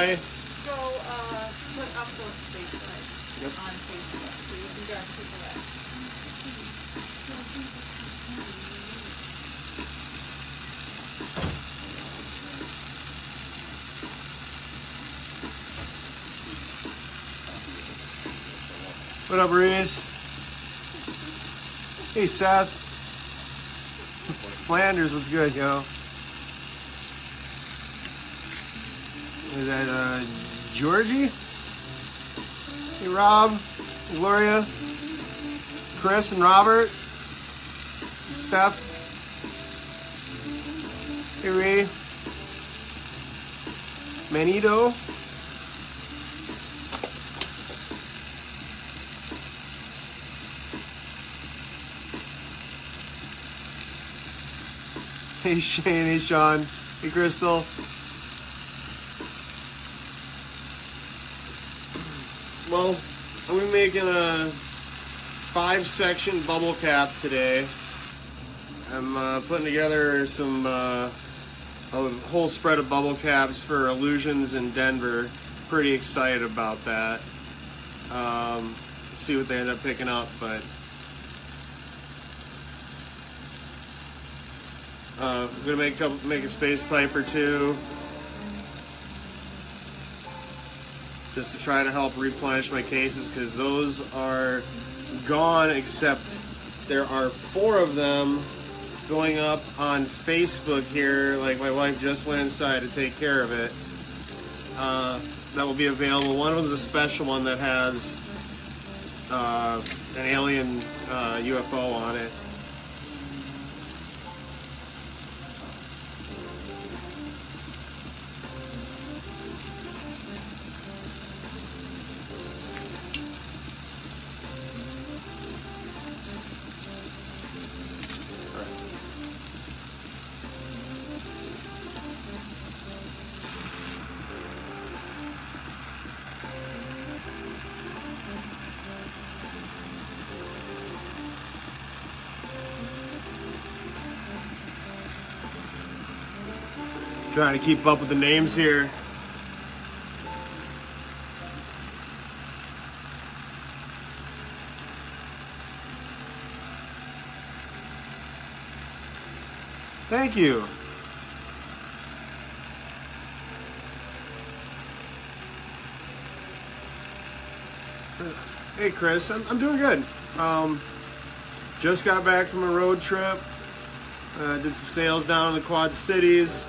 I? Go put up those space flags on Facebook so you can drive people there. What up, Reese? Hey, Seth. Flanders was good, yo. Is that Georgie? Hey, Rob, Gloria, Chris, and Robert, and Steph. Hey, Ray. Manito. Hey, Shane. Hey, Sean. Hey, Crystal. Well, I'm gonna be making a 5-section bubble cap today. I'm putting together some a whole spread of bubble caps for Illusions in Denver. Pretty excited about that. See what they end up picking up, but I'm gonna make a space pipe or two, just to try to help replenish my cases, because those are gone, except there are 4 of them going up on Facebook here. Like, my wife just went inside to take care of it. That will be available. One of them is a special one that has an alien UFO on it. Trying to keep up with the names here. Thank you. Hey, Chris, I'm doing good. Just got back from a road trip. Did some sales down in the Quad Cities,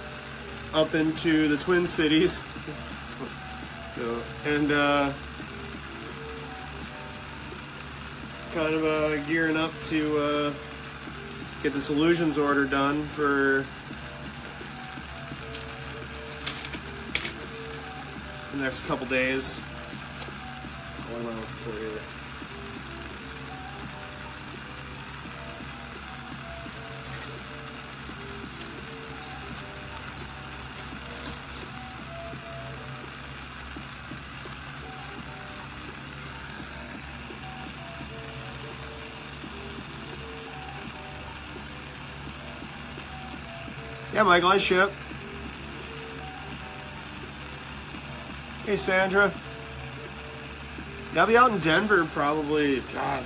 up into the Twin Cities, and kind of gearing up to get this Illusions order done for the next couple days. What am I looking for here? Yeah, Michael, I ship. Hey, Sandra. Yeah, I'll be out in Denver probably, God,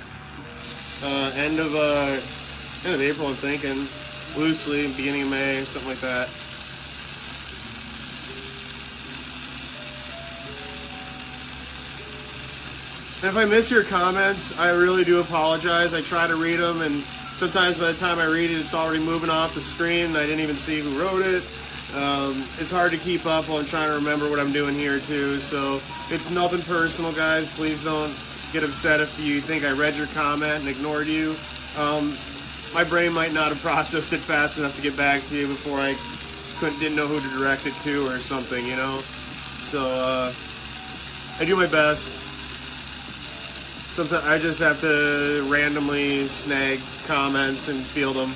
end of April, I'm thinking. Loosely, beginning of May, something like that. And if I miss your comments, I really do apologize. I try to read them, and sometimes by the time I read it, it's already moving off the screen, and I didn't even see who wrote it. It's hard to keep up while I'm trying to remember what I'm doing here, too. So it's nothing personal, guys. Please don't get upset if you think I read your comment and ignored you. My brain might not have processed it fast enough to get back to you before I didn't know who to direct it to or something, you know? So I do my best. Sometimes I just have to randomly snag comments and field them.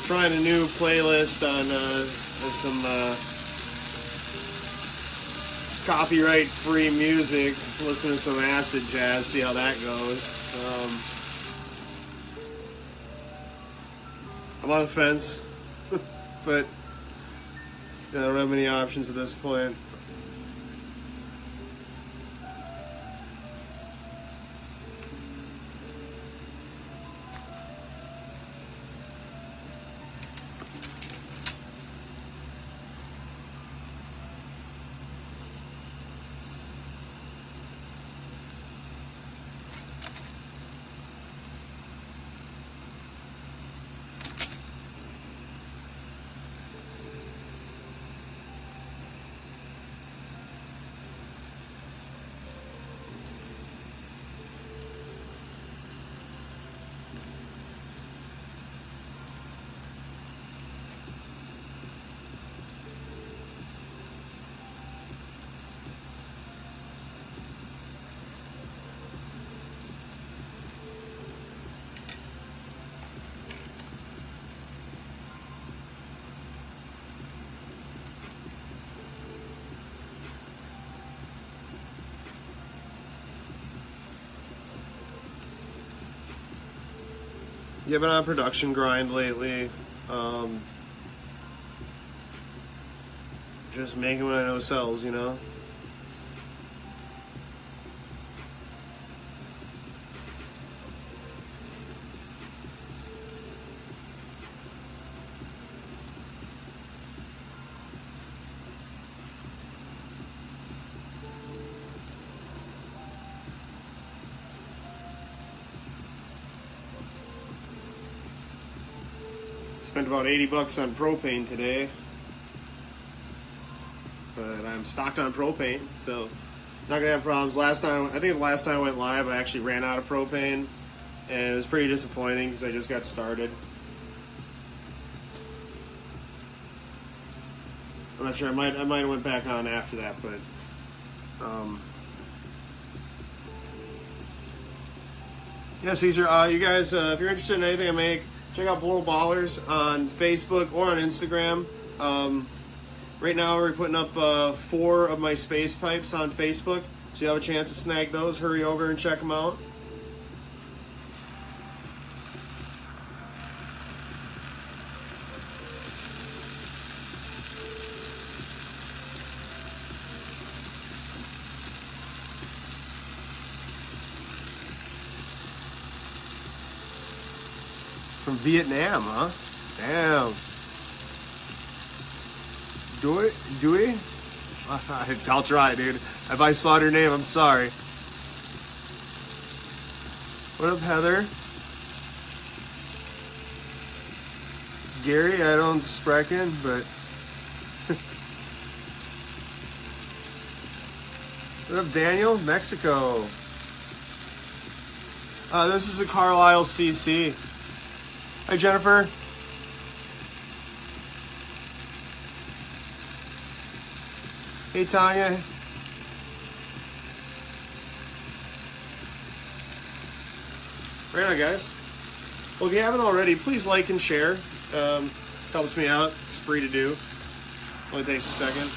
Trying a new playlist on some copyright-free music. Listen to some acid jazz, see how that goes. I'm on the fence, but I don't have many options at this point. Yeah, been on a production grind lately. Just making what I know sells, you know? Spent about $80 on propane today, but I'm stocked on propane, so not gonna have problems. I think the last time I went live, I actually ran out of propane, and it was pretty disappointing because I just got started. I'm not sure. I might have went back on after that, but yeah, Caesar. You guys, if you're interested in anything I make, check out Boral Ballers on Facebook or on Instagram. Right now we're putting up 4 of my space pipes on Facebook. So you have a chance to snag those. Hurry over and check them out. From Vietnam, huh? Damn. Dewey? I'll try, dude. If I slaughtered your name, I'm sorry. What up, Heather? Gary, I don't sprechen, but... What up, Daniel? Mexico. This is a Carlisle CC. Hi, Jennifer. Hey, Tanya. Right on, guys. Well, if you haven't already, please like and share. Helps me out. It's free to do. Only takes a second.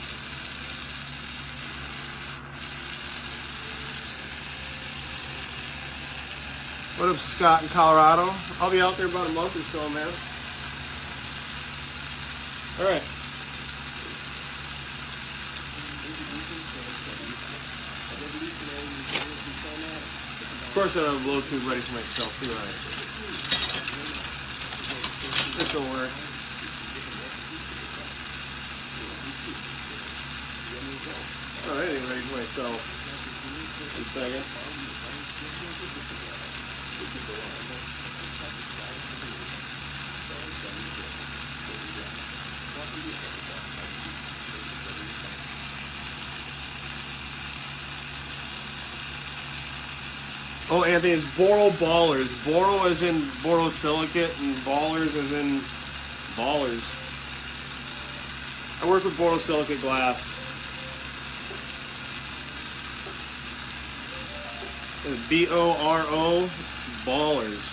What up, Scott in Colorado? I'll be out there about a month or so, man. All right. Of course, I don't have Bluetooth ready for myself, do I? This will work. Oh, anything ready for myself. Just a second. Oh, Anthony, it's Boral Ballers. Boral as in borosilicate and ballers as in ballers. I work with borosilicate glass. B-O-R-O, ballers.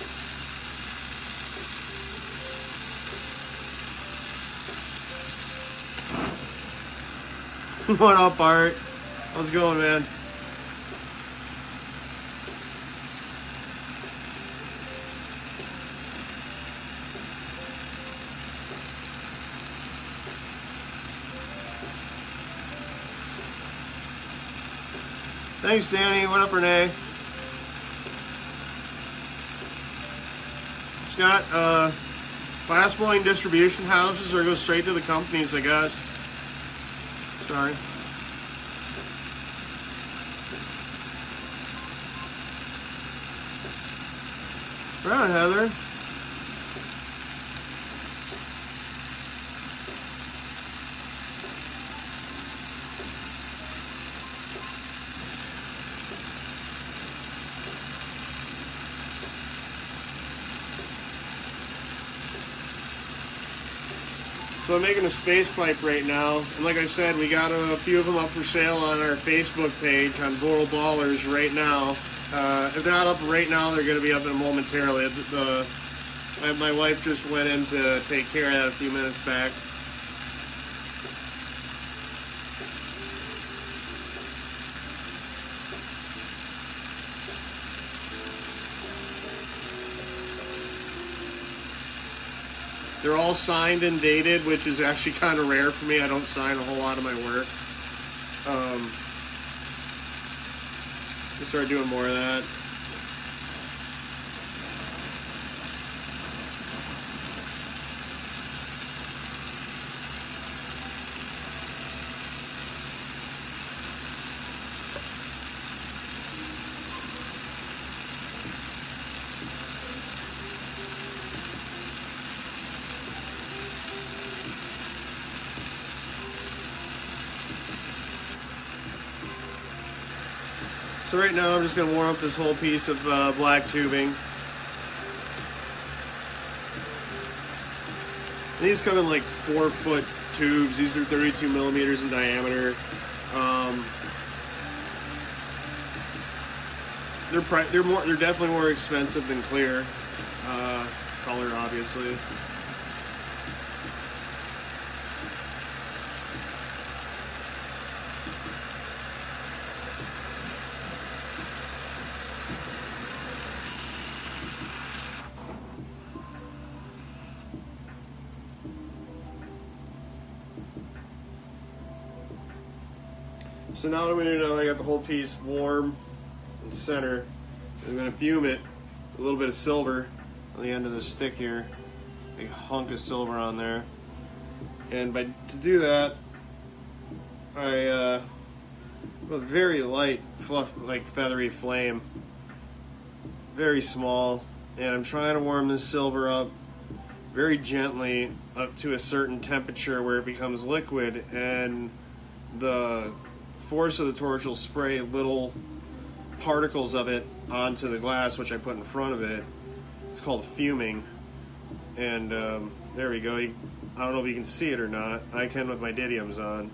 What up, Art? How's it going, man? Thanks, Danny. What up, Renee? Scott, glass blowing distribution houses or go straight to the companies, I guess. Sorry. Right on, Heather. So I'm making a space pipe right now, and like I said, we got a few of them up for sale on our Facebook page on Boral Ballers right now. If they're not up right now, they're going to be up in momentarily. My wife just went in to take care of that a few minutes back. They're all signed and dated, which is actually kind of rare for me. I don't sign a whole lot of my work. I started doing more of that. So right now I'm just going to warm up this whole piece of black tubing. These come in like 4-foot tubes. These are 32 millimeters in diameter. They're definitely more expensive than clear color, obviously. So now that we know I got the whole piece warm and center, I'm going to fume it with a little bit of silver on the end of the stick here. Big hunk of silver on there. And to do that, I have a very light, fluff, like feathery flame. Very small. And I'm trying to warm this silver up very gently up to a certain temperature where it becomes liquid, and the force of the torch will spray little particles of it onto the glass, which I put in front of it. It's called fuming. And there we go. I don't know if you can see it or not. I can with my didyms on.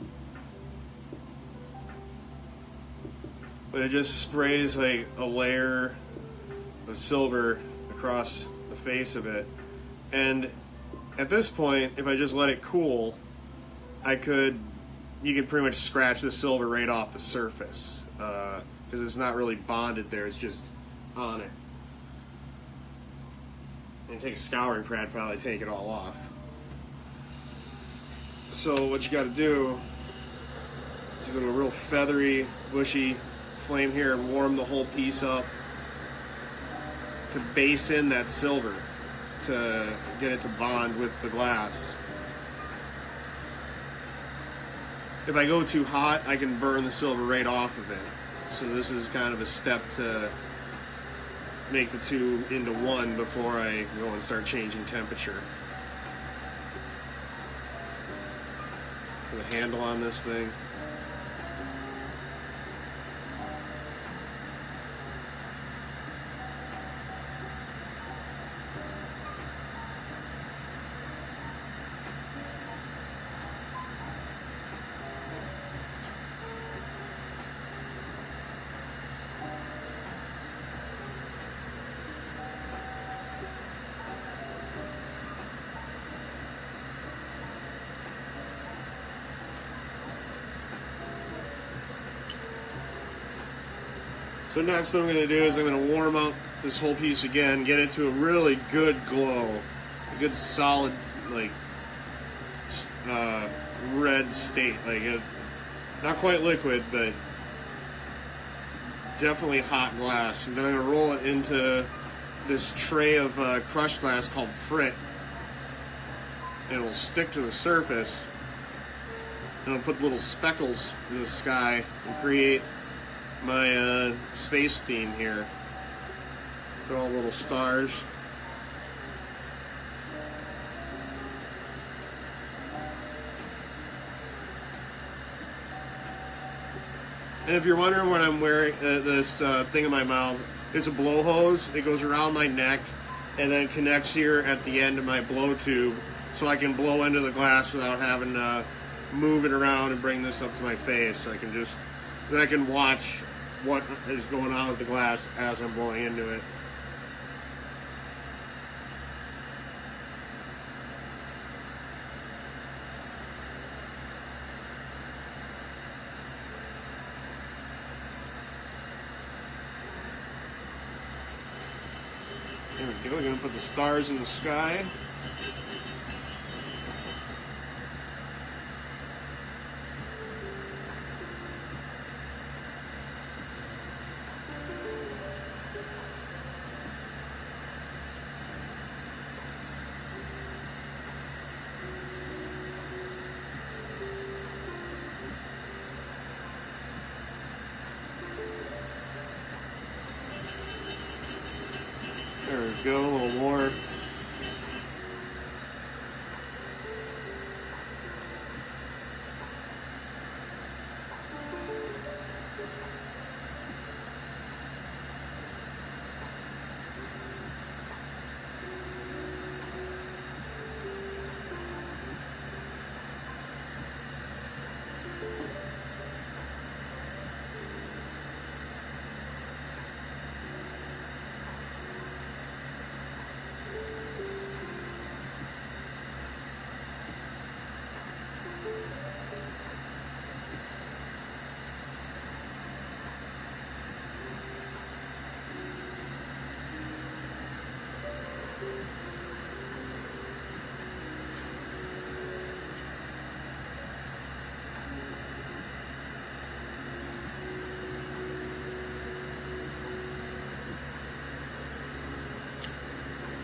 But it just sprays like a layer of silver across the face of it. And at this point, if I just let it cool, you could pretty much scratch the silver right off the surface, because it's not really bonded there, it's just on it. And take a scouring pad, probably take it all off. So what you got to do is go to a real feathery, bushy flame here and warm the whole piece up to base in that silver to get it to bond with the glass. If I go too hot, I can burn the silver right off of it. So this is kind of a step to make the two into one before I go and start changing temperature. Put a handle on this thing. So next what I'm going to do is I'm going to warm up this whole piece again, get it to a really good glow, a good solid, like, red state, like not quite liquid, but definitely hot glass. And then I'm going to roll it into this tray of crushed glass called frit. And it'll stick to the surface. And it'll put little speckles in the sky and create my space theme here. Put all little stars. And if you're wondering what I'm wearing, this thing in my mouth, it's a blow hose. It goes around my neck and then connects here at the end of my blow tube, so I can blow into the glass without having to move it around and bring this up to my face. So then I can watch what is going on with the glass as I'm blowing into it. There we go, we're going to put the stars in the sky. There we go, a little more.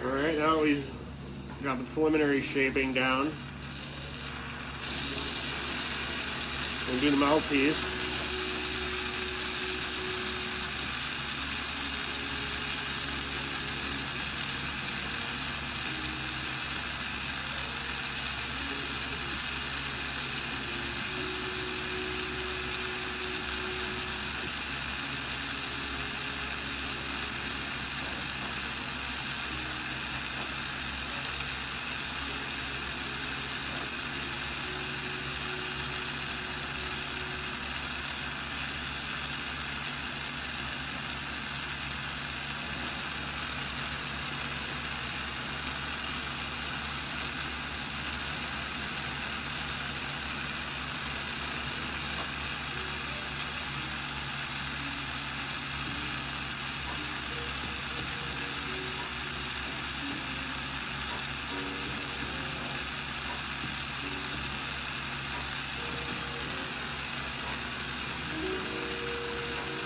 Alright, now we've got the preliminary shaping down. We'll do the mouthpiece.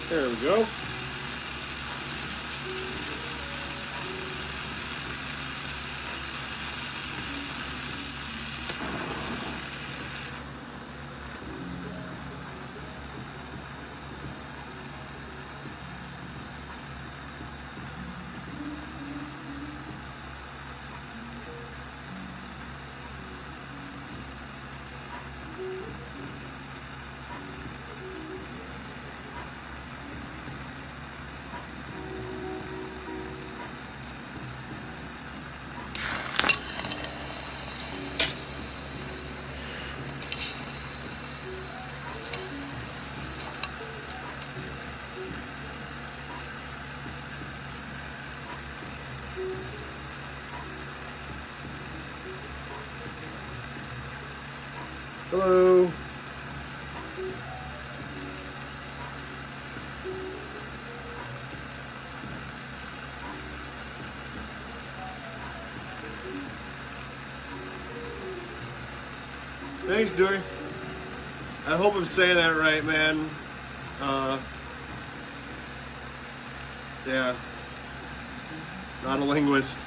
There we go. Hello. Thanks, Dewey. I hope I'm saying that right, man. Yeah. Not a linguist.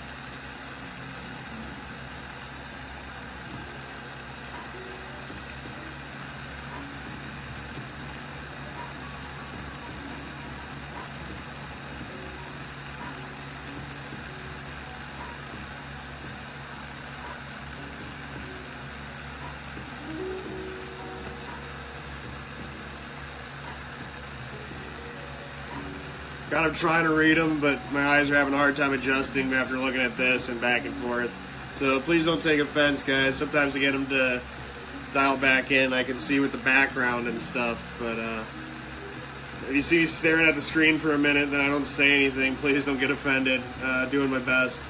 Kind of trying to read them, but my eyes are having a hard time adjusting after looking at this and back and forth. So please don't take offense, guys. Sometimes I get them to dial back in. I can see with the background and stuff, but if you see me staring at the screen for a minute, then I don't say anything. Please don't get offended. Doing my best.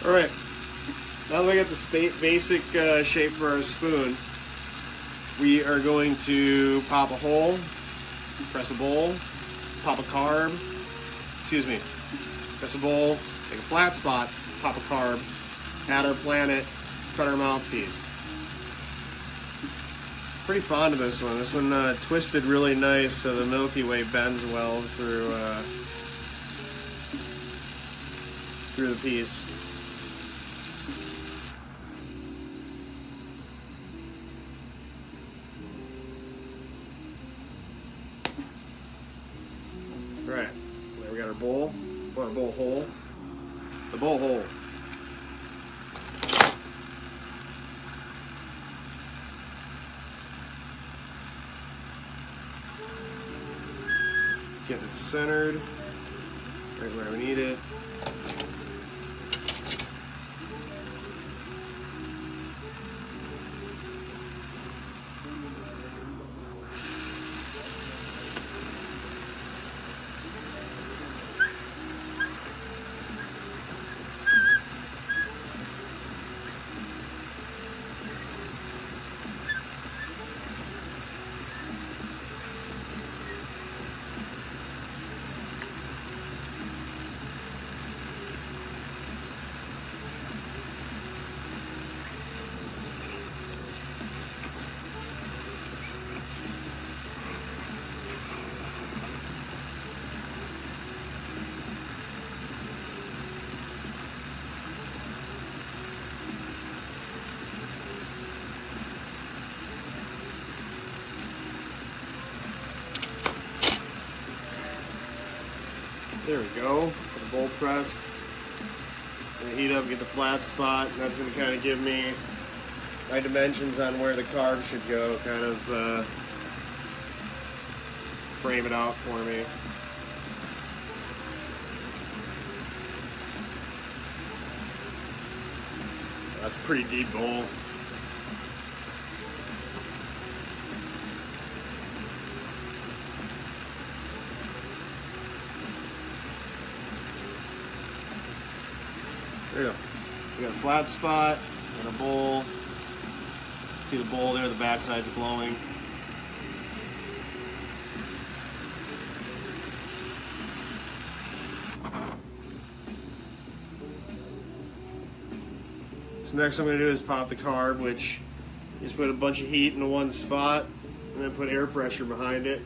Alright, now that we got the basic shape for our spoon, we are going to pop a hole, press a bowl, pop a carb, press a bowl, make a flat spot, pop a carb, add our planet, cut our mouthpiece. Pretty fond of this one. This one twisted really nice so the Milky Way bends well through the piece. Right, there we got our bowl, or our bowl hole, the bowl hole. Getting it centered, right where we need it. There we go. Get the bowl pressed. Gonna heat up, get the flat spot. And that's gonna kind of give me my dimensions on where the carb should go. Kind of frame it out for me. That's a pretty deep bowl. There you go. We got a flat spot and a bowl. See the bowl there, the backside's glowing. So next I'm going to do is pop the carb, which just put a bunch of heat into one spot and then put air pressure behind it.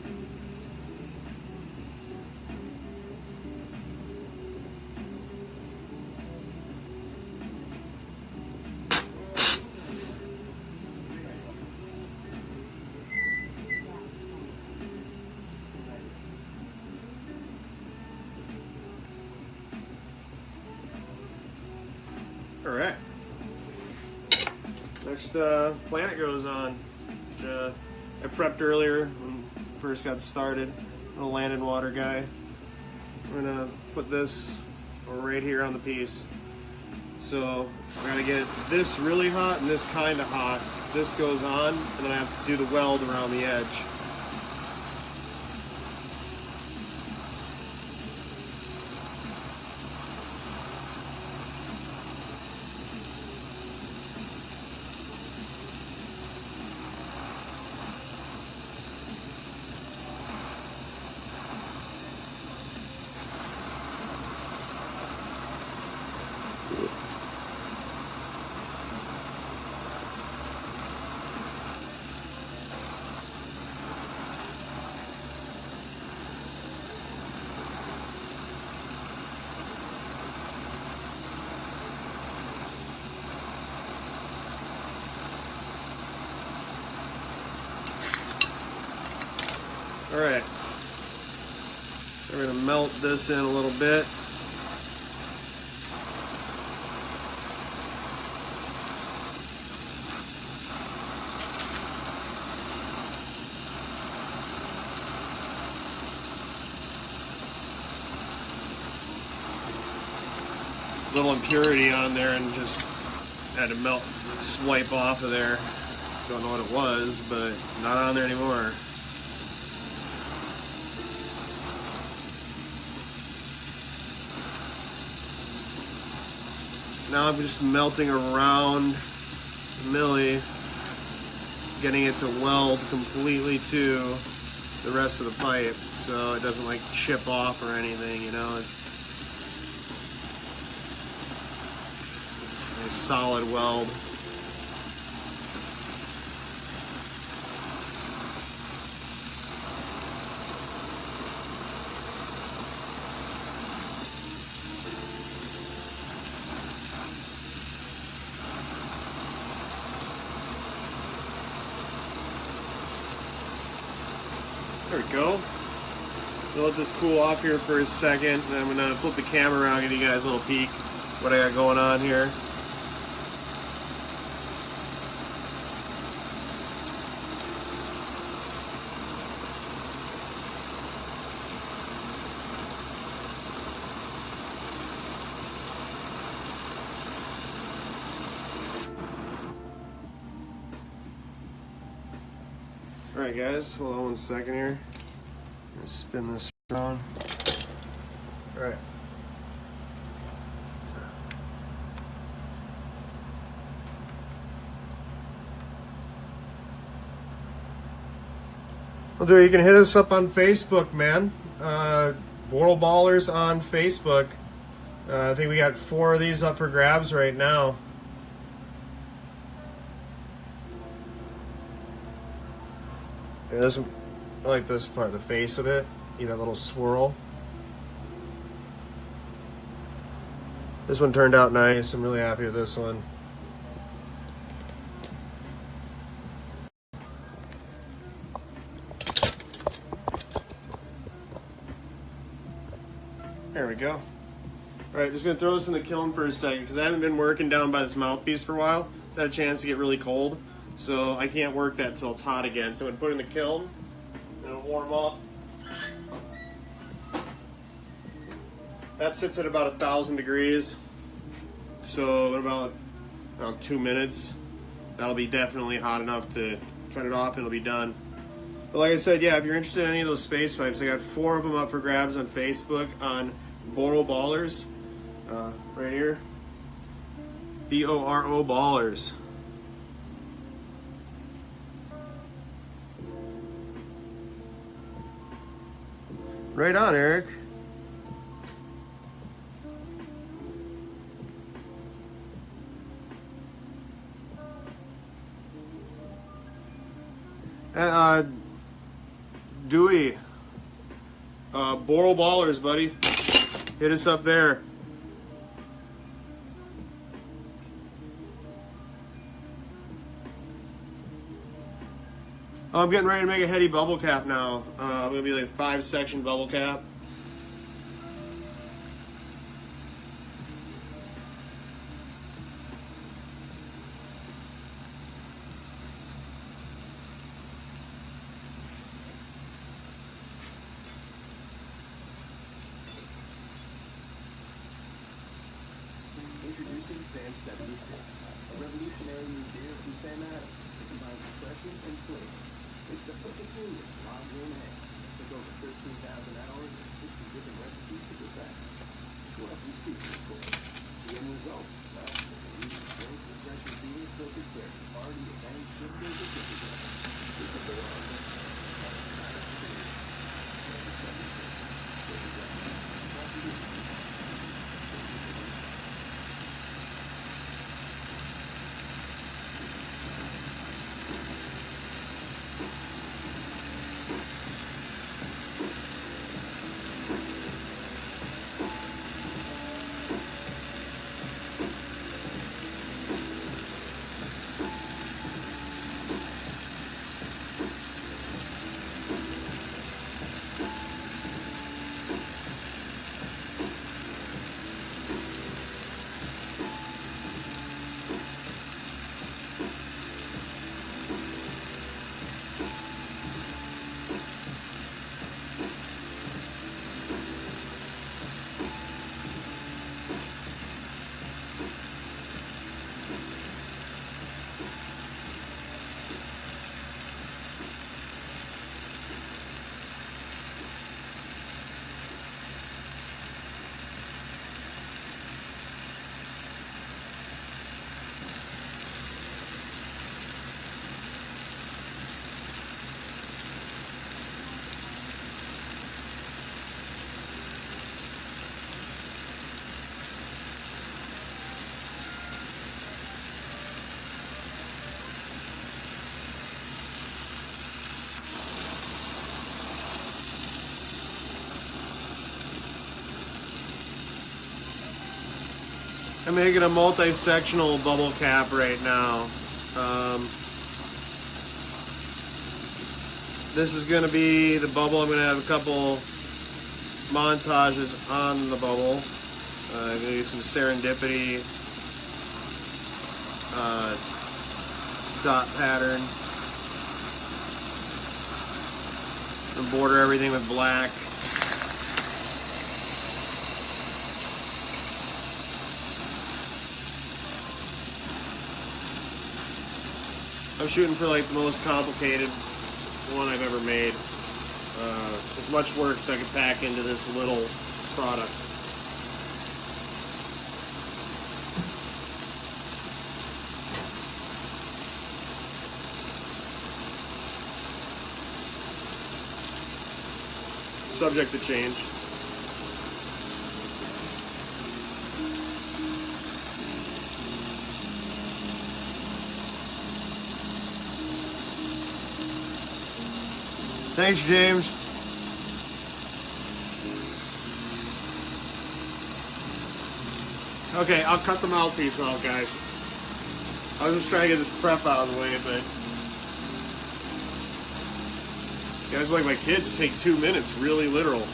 All right. Next planet goes on. I prepped earlier when I first got started. I'm a land and water guy. I'm gonna put this right here on the piece. So I gotta get this really hot and this kind of hot. This goes on, and then I have to do the weld around the edge. All right, we're gonna melt this in a little bit. Little impurity on there and just had to melt, swipe off of there. Don't know what it was, but not on there anymore. Now I'm just melting around Millie, getting it to weld completely to the rest of the pipe so it doesn't like chip off or anything, you know. A solid weld. There we go. We'll let this cool off here for a second, and then I'm going to flip the camera around and give you guys a little peek what I got going on here. Alright guys, hold on 1 second here. Let's spin this around. Alright. Well, dude, you can hit us up on Facebook, man. Boral Ballers on Facebook. I think we got 4 of these up for grabs right now. Yeah, this one, I like this part, the face of it. You that little swirl. This one turned out nice. I'm really happy with this one. There we go. All right, just gonna throw this in the kiln for a second because I haven't been working down by this mouthpiece for a while. It's had a chance to get really cold. So I can't work that until it's hot again. So I'm going to put it in the kiln, and it'll warm up. That sits at about 1,000 degrees. So in about 2 minutes, that'll be definitely hot enough to cut it off and it'll be done. But like I said, yeah, if you're interested in any of those space pipes, I got 4 of them up for grabs on Facebook on Boral Ballers, right here. BORO Ballers. Right on, Eric. Dewey, Boro Ballers, buddy. Hit us up there. I'm getting ready to make a heady bubble cap now. I'm gonna be like a 5-section bubble cap. Introducing Sam 76, a revolutionary new beer from Sam Adams that combines refreshing and flavor. It's the perfect union of lager and ale. Took over 13,000 hours and 60 different recipes to perfect. What else is cheap, of course? The end result, well, it's a unique, strength, refreshing beer filtered for every party, event, birthday, or get-together. It's a beer on it. Sam 76. There you go. Coffee with you. I'm making a multi-sectional bubble cap right now. This is going to be the bubble. I'm going to have a couple montages on the bubble. I'm going to do some serendipity dot pattern. And border everything with black. I'm shooting for like the most complicated one I've ever made. As much work as I could pack into this little product. Subject to change. Thanks, James. Okay, I'll cut the mouthpiece off, guys. I was just trying to get this prep out of the way, but you guys like my kids take 2 minutes, really literal.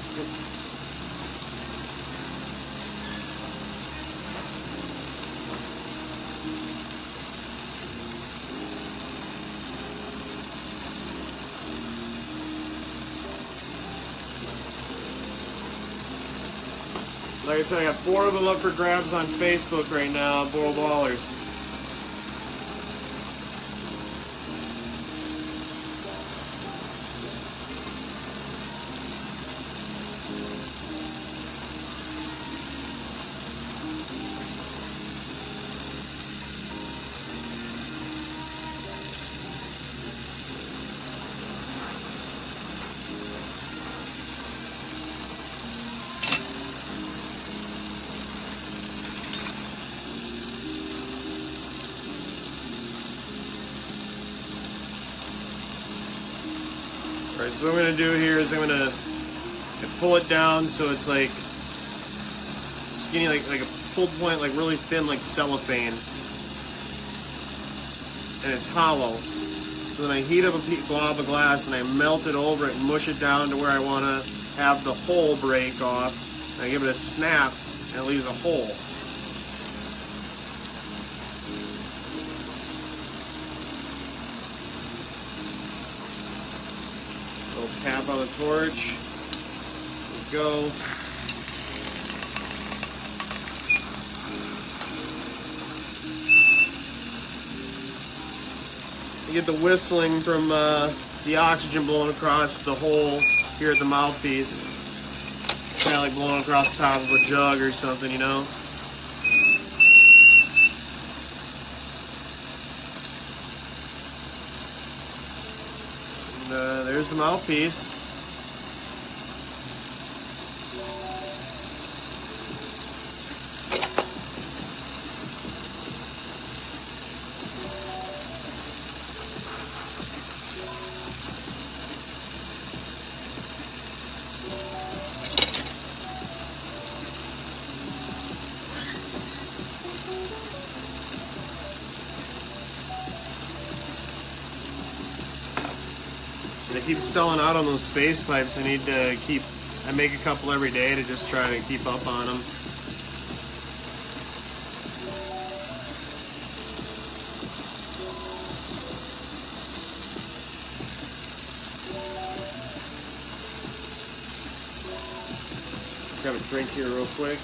Like I said, I got 4 of them up for grabs on Facebook right now, Boro Ballers. Alright, so what I'm going to do here is I'm going to pull it down so it's like skinny, like a pulled point, like really thin, like cellophane. And it's hollow. So then I heat up a blob of glass and I melt it over it and mush it down to where I want to have the hole break off. And I give it a snap and it leaves a hole. Little tap on the torch. There we go. You get the whistling from the oxygen blowing across the hole here at the mouthpiece. Kind of like blowing across the top of a jug or something, you know? And there's the mouthpiece. And it keeps selling out on those space pipes. I make a couple every day to just try to keep up on them. Grab a drink here real quick.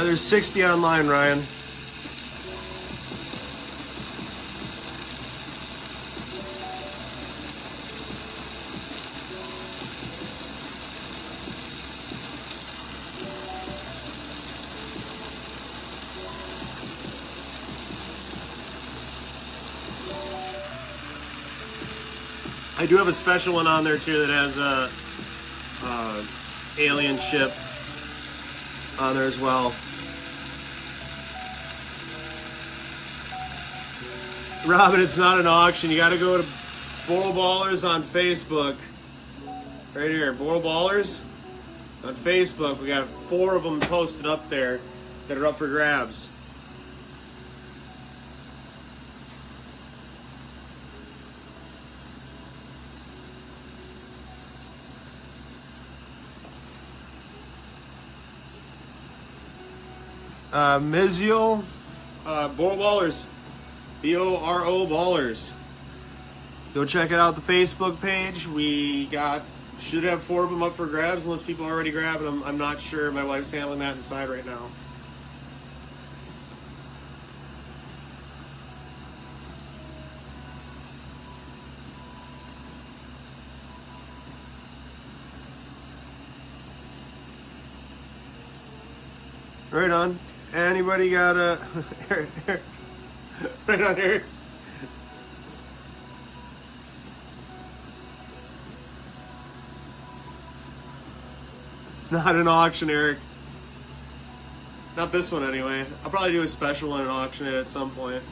There's 60 online, Ryan. I do have a special one on there too that has a alien ship on there as well. Robin, it's not an auction. You got to go to Boral Ballers on Facebook. Right here, Boral Ballers on Facebook. We got 4 of them posted up there that are up for grabs. Mizio, Boral Ballers. B-O-R-O Ballers. Go check it out, the Facebook page. We should have 4 of them up for grabs unless people already grabbing them. I'm not sure. My wife's handling that inside right now. Right on. Anybody got a... Right on here. It's not an auction, Eric. Not this one, anyway. I'll probably do a special one and auction it at some point.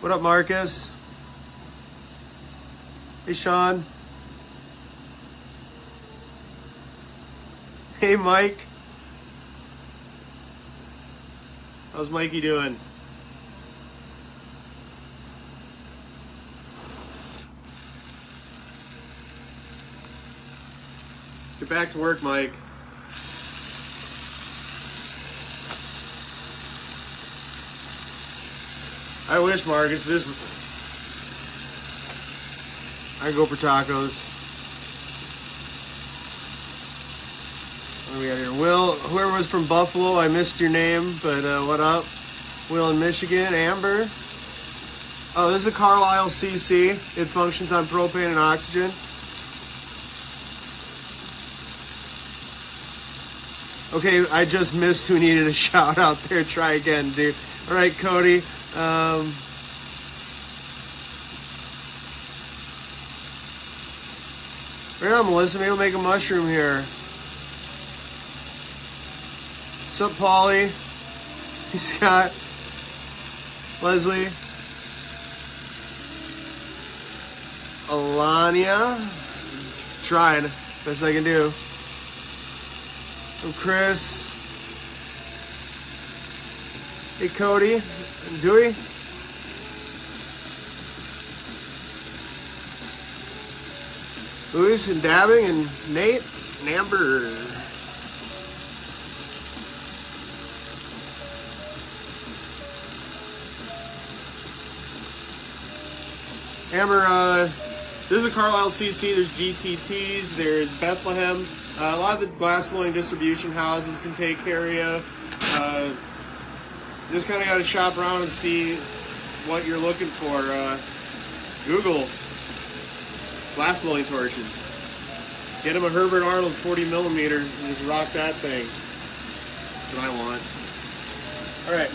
What up, Marcus? Hey, Sean. Hey, Mike. How's Mikey doing? Get back to work, Mike. I wish, Marcus, I go for tacos. What do we got here? Will, whoever was from Buffalo, I missed your name, but what up? Will in Michigan, Amber. Oh, this is a Carlisle CC. It functions on propane and oxygen. Okay, I just missed who needed a shout out there. Try again, dude. All right, Cody. Right now, Melissa, maybe we'll make a mushroom here. What's up, Paulie? Hey, Scott. Leslie. Alania. Trying. Best I can do. I'm Chris. Hey, Cody. Dewey. Luis and Dabbing and Nate and Amber. Amber, this is a Carlisle CC. There's GTTs. There's Bethlehem. A lot of the glass blowing distribution houses can take care of you. Just kind of got to shop around and see what you're looking for. Google glass blowing torches. Get him a Herbert Arnold 40 millimeter and just rock that thing. That's what I want. All right.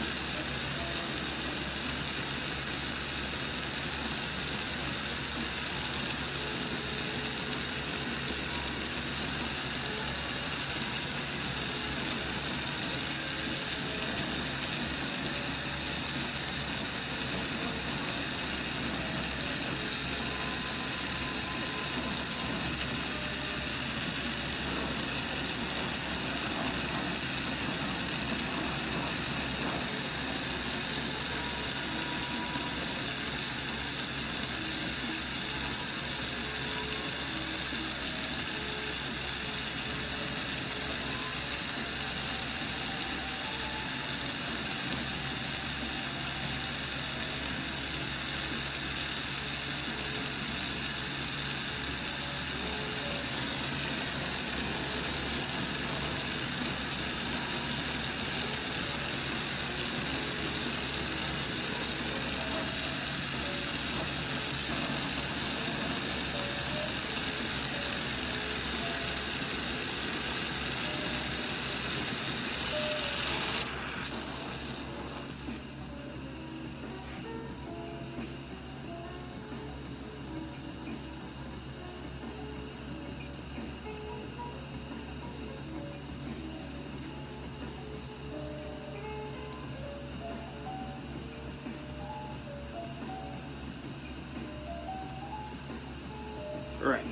Right.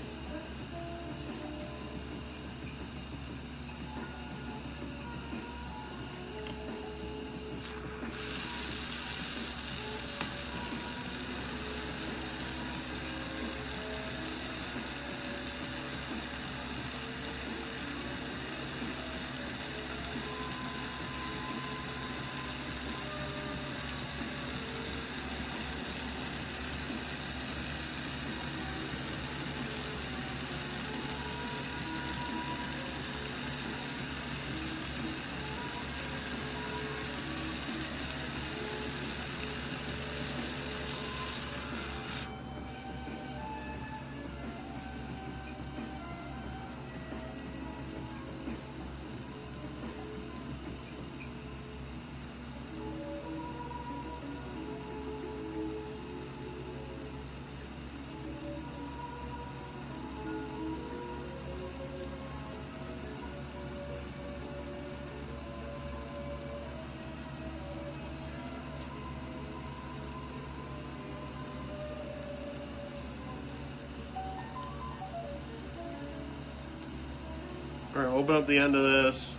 All right, open up the end of this.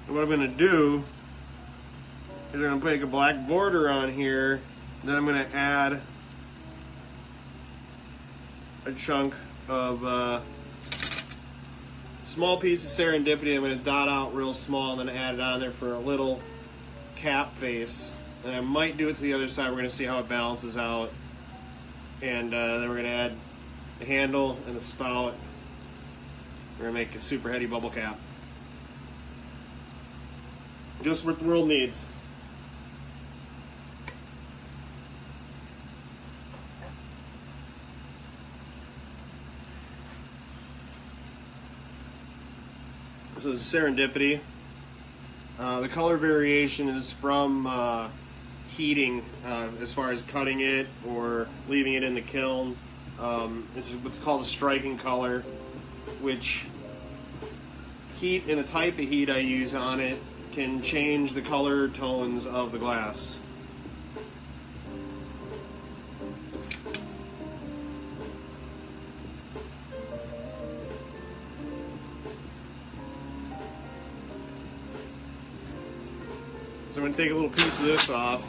And what I'm going to do is I'm going to make a black border on here. Then I'm going to add a chunk of small piece of serendipity. I'm going to dot out real small and then add it on there for a little cap face. And I might do it to the other side. We're going to see how it balances out. And then we're going to add the handle and the spout. We're going to make a super heady bubble cap. Just what the world needs. So this is Serendipity. The color variation is from heating, as far as cutting it or leaving it in the kiln. This is what's called a striking color, which heat and the type of heat I use on it can change the color tones of the glass. So I'm going to take a little piece of this off.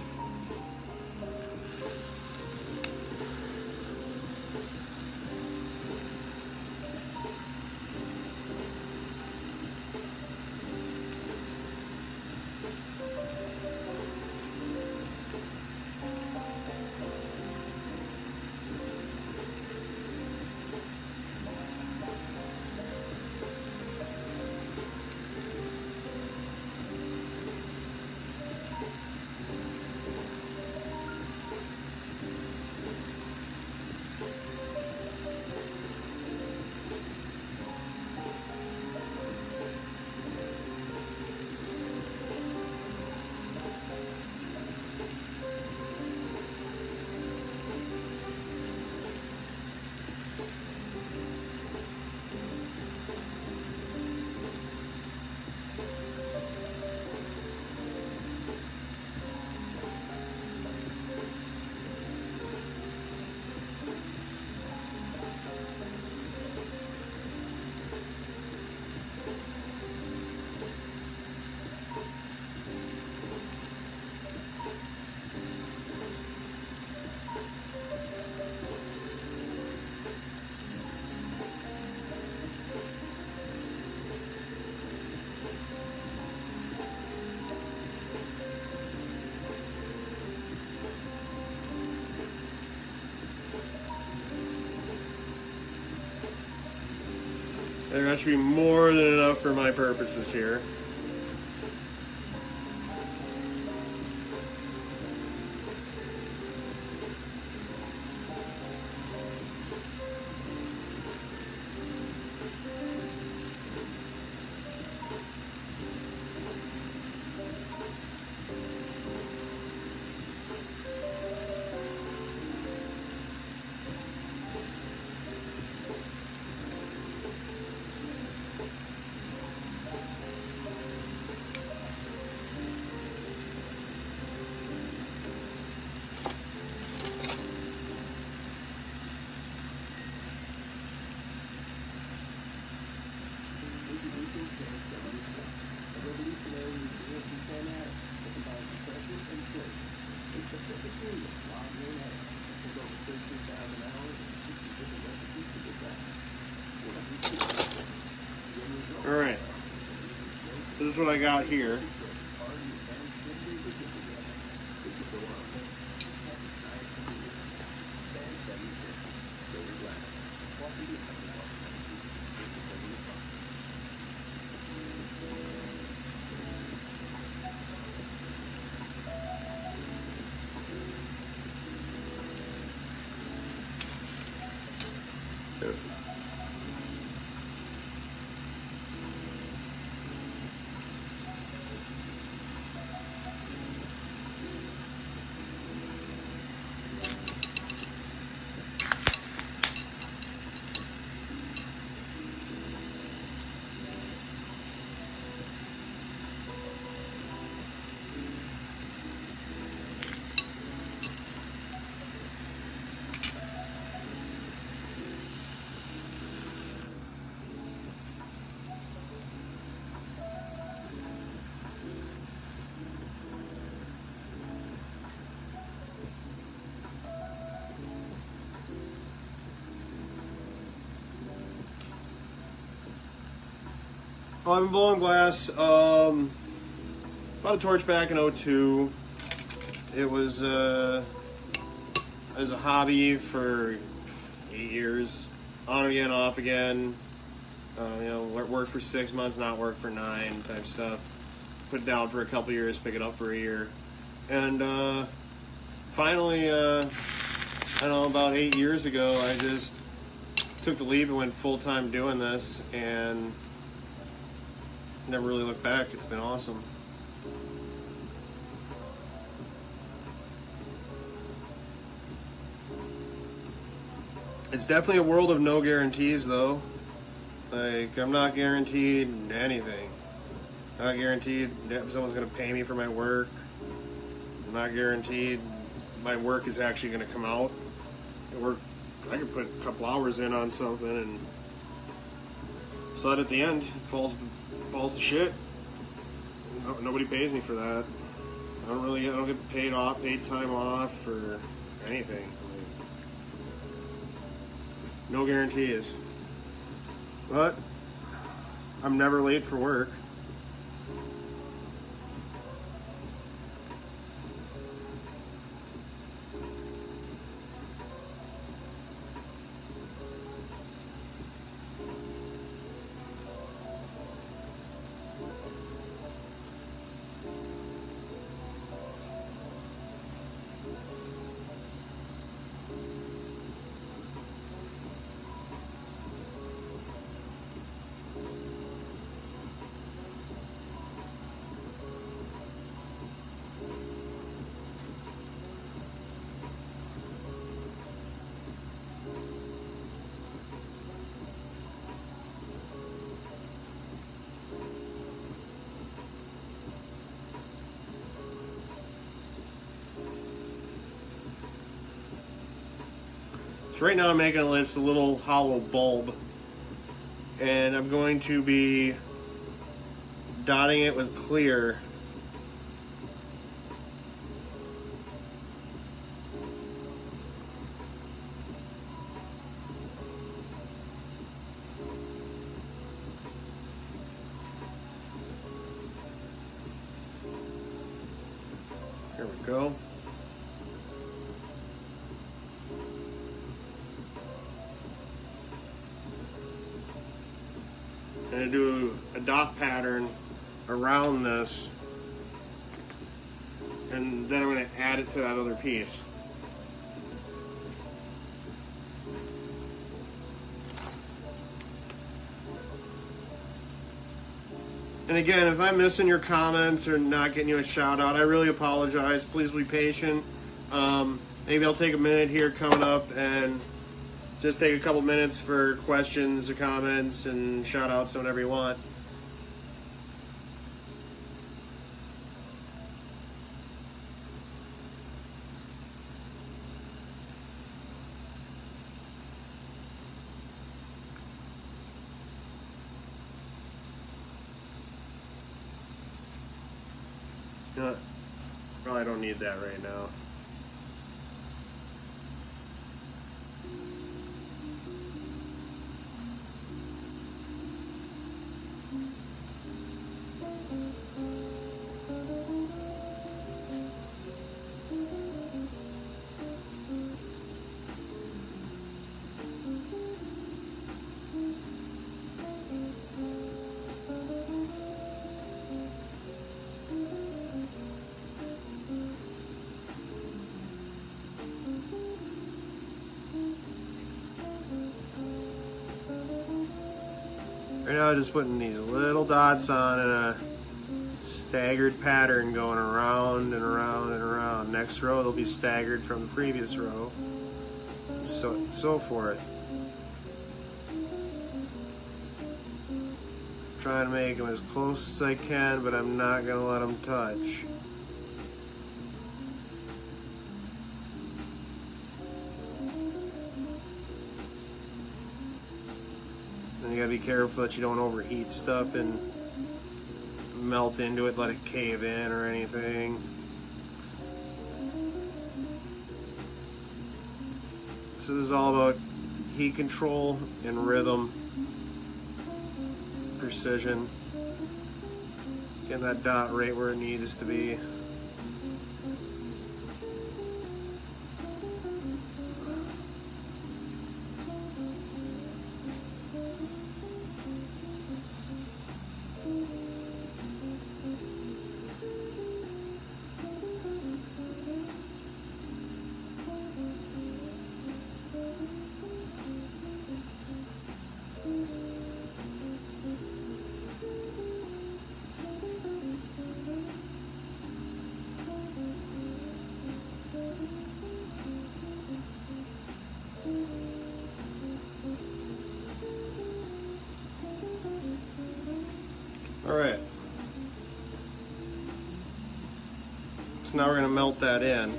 That should be more than enough for my purposes here. Introducing Sand 76, a revolutionary new beer from San Adam that combines refreshment and flavor. It's the perfect blend of lager and ale. With over 13,000 hours and 60 different recipes to get that. All right. This is what I got here. Well, I've been blowing glass about a torch back in '02. It was as a hobby for 8 years, on again, off again. Work for 6 months, not work for 9 type stuff. Put it down for a couple years, pick it up for a year, and finally, about 8 years ago, I just took the leap and went full time doing this, and never really looked back. It's been awesome. It's definitely a world of no guarantees, though. Like, I'm not guaranteed anything. Not guaranteed that someone's going to pay me for my work. I'm not guaranteed my work is actually going to come out. I could put a couple hours in on something, and so that at the end, it falls to shit. Nobody pays me for that. I don't get paid time off, or anything. No guarantees. But I'm never late for work. So right now I'm making just a little hollow bulb, and I'm going to be dotting it with clear. Here we go. I'm going to do a dot pattern around this, and then I'm going to add it to that other piece. And again, if I'm missing your comments or not getting you a shout out, I really apologize. Please be patient. Maybe I'll take a minute here coming up and just take a couple minutes for questions or comments and shout outs and whatever you want. You know what? Probably don't need that right now. Right now, just putting these little dots on in a staggered pattern going around and around and around. Next row, they'll be staggered from the previous row, so forth. Trying to make them as close as I can, but I'm not going to let them touch. And you gotta be careful that you don't overheat stuff and melt into it, let it cave in or anything. So this is all about heat control and rhythm, precision, getting that dot right where it needs to be. Alright. So now we're going to melt that in.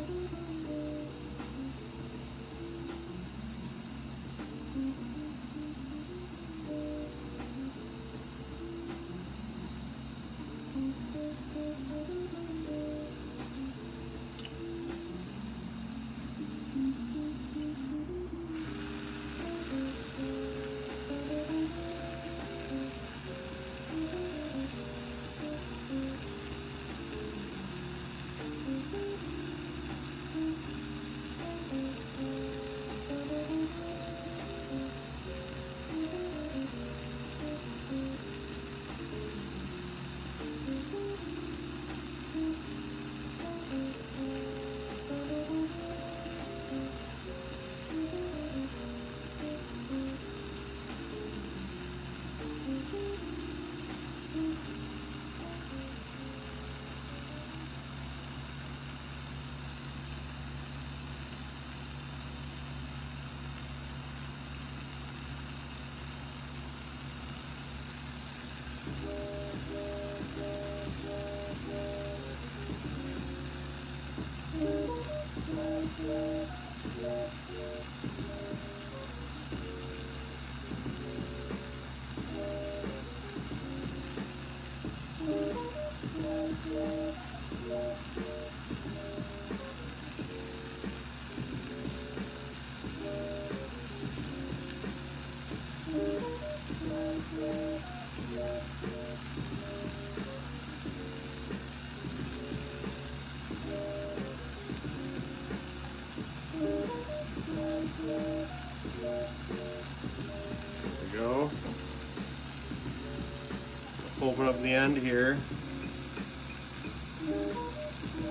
Open up the end here.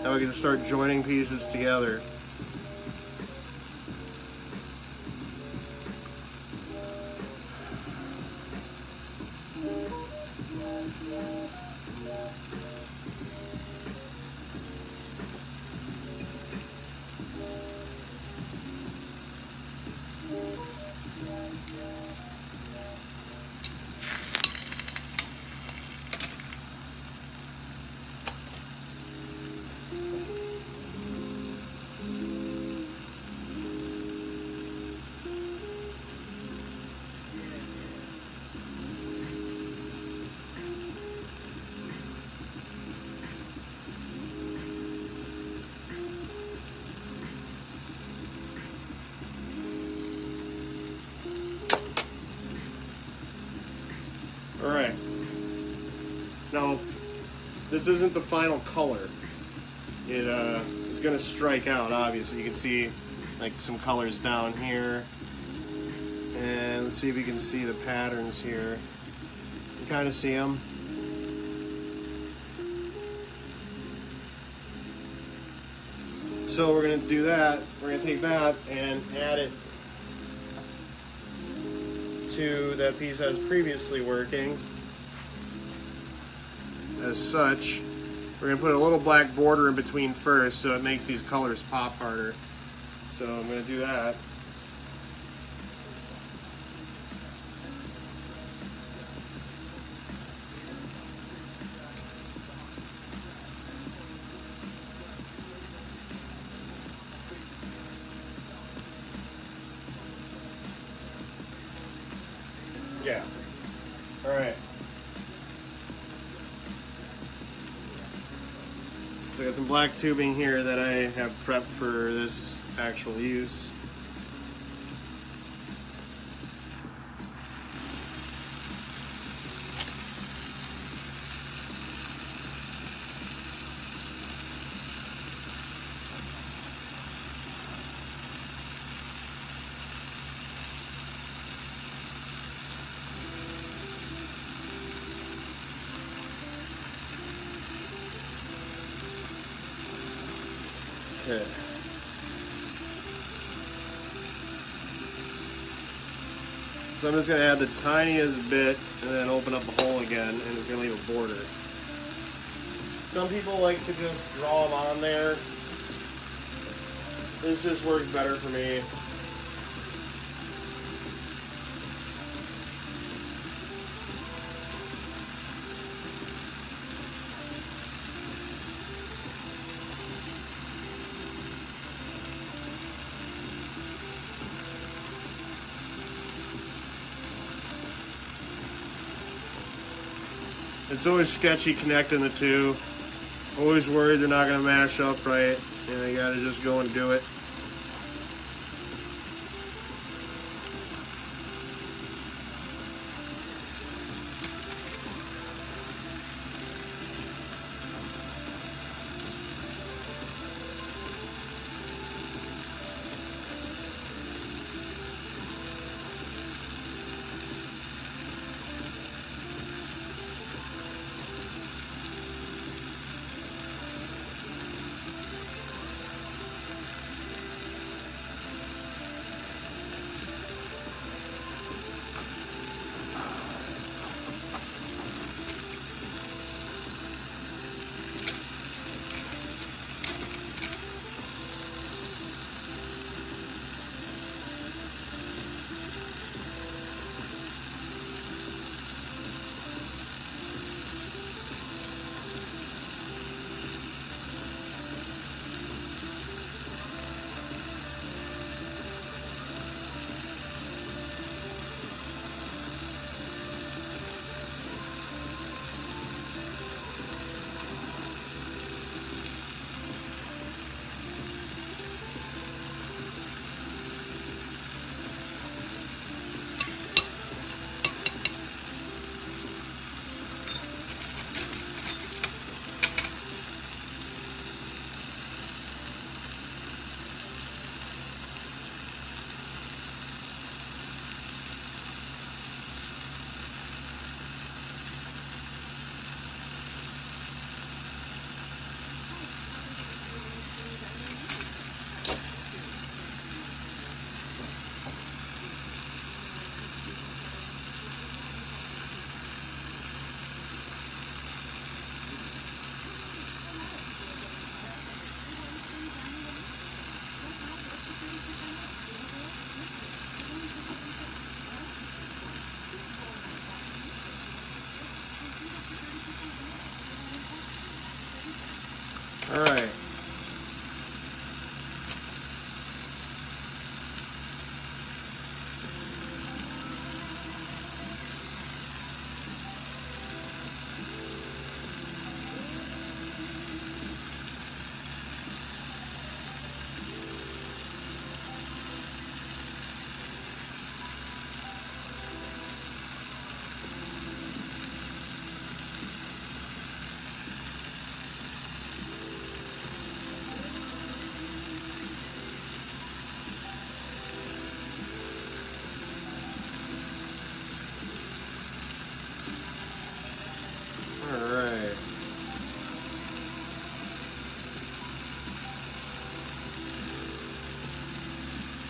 Now we can start joining pieces together. Alright, now this isn't the final color. It's going to strike out, obviously. You can see like some colors down here, and let's see if we can see the patterns here. You kind of see them. So we're going to do that. We're going to take that and add it to that piece I was previously working. As such, we're going to put a little black border in between first so it makes these colors pop harder. So I'm going to do that. Yeah. All right. So I got some black tubing here that I have prepped for this actual use. Okay. So I'm just going to add the tiniest bit and then open up the hole again, and it's going to leave a border. Some people like to just draw them on there. This just works better for me. It's always sketchy connecting the two. Always worried they're not going to mash up right. And you got to just go and do it. All right.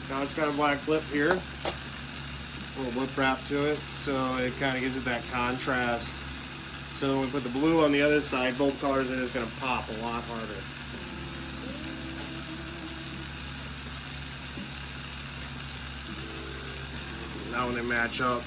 Now it's got a black lip here, a little lip wrap to it, so it kind of gives it that contrast. So when we put the blue on the other side, both colors are just going to pop a lot harder. Now when they match up,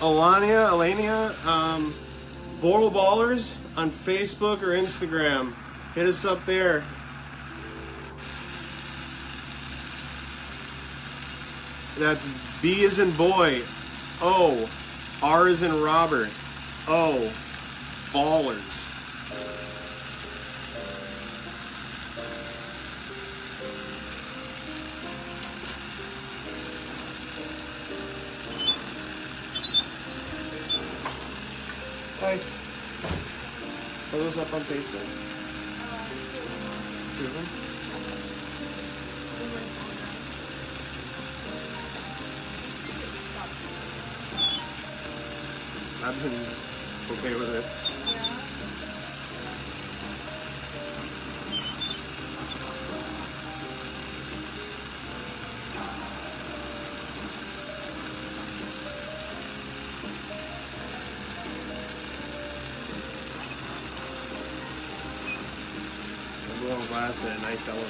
Alania, Boral Ballers on Facebook or Instagram. Hit us up there. That's B as in boy, O, R as in Robert, O, Ballers. Hi. Are those up on Facebook? Two of them? I've been okay with it. Glass and a nice elevator.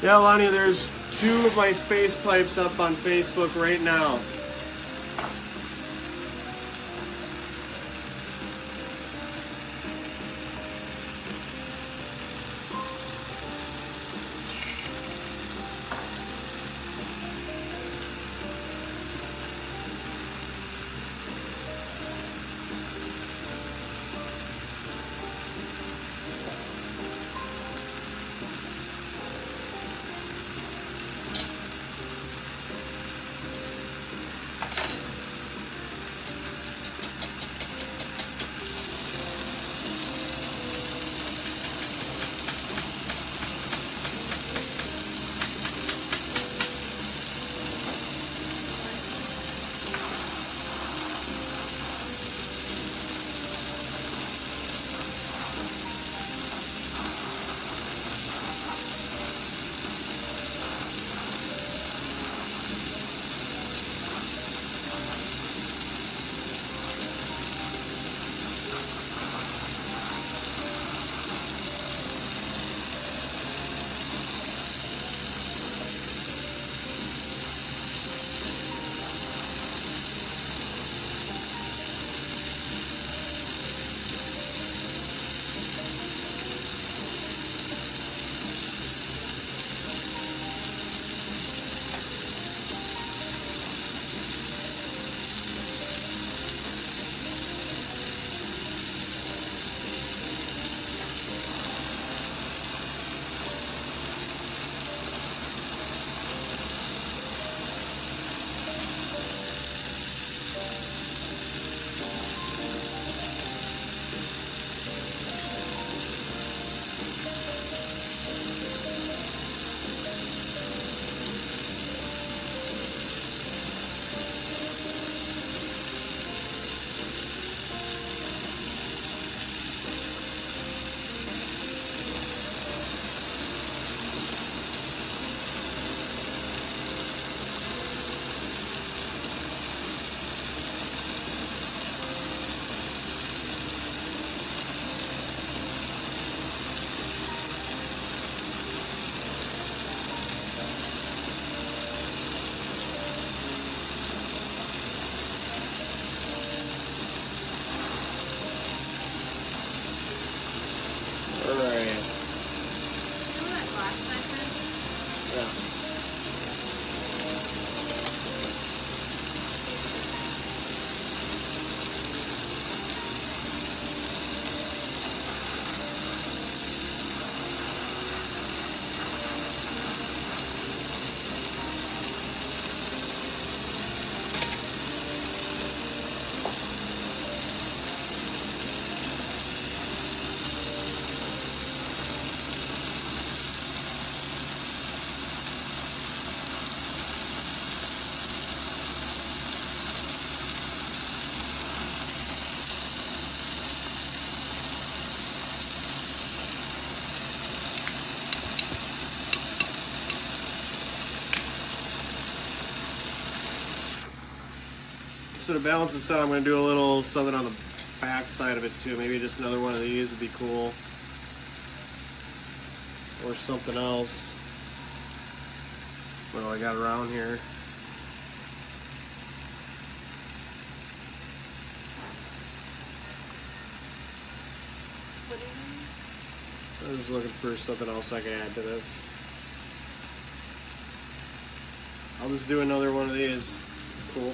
Yeah, Lonnie, there's 2 of my space pipes up on Facebook right now. So to balance this out, I'm going to do a little something on the back side of it too. Maybe just another one of these would be cool. Or something else. What do I got around here? What do you mean? I was looking for something else I can add to this. I'll just do another one of these. It's cool.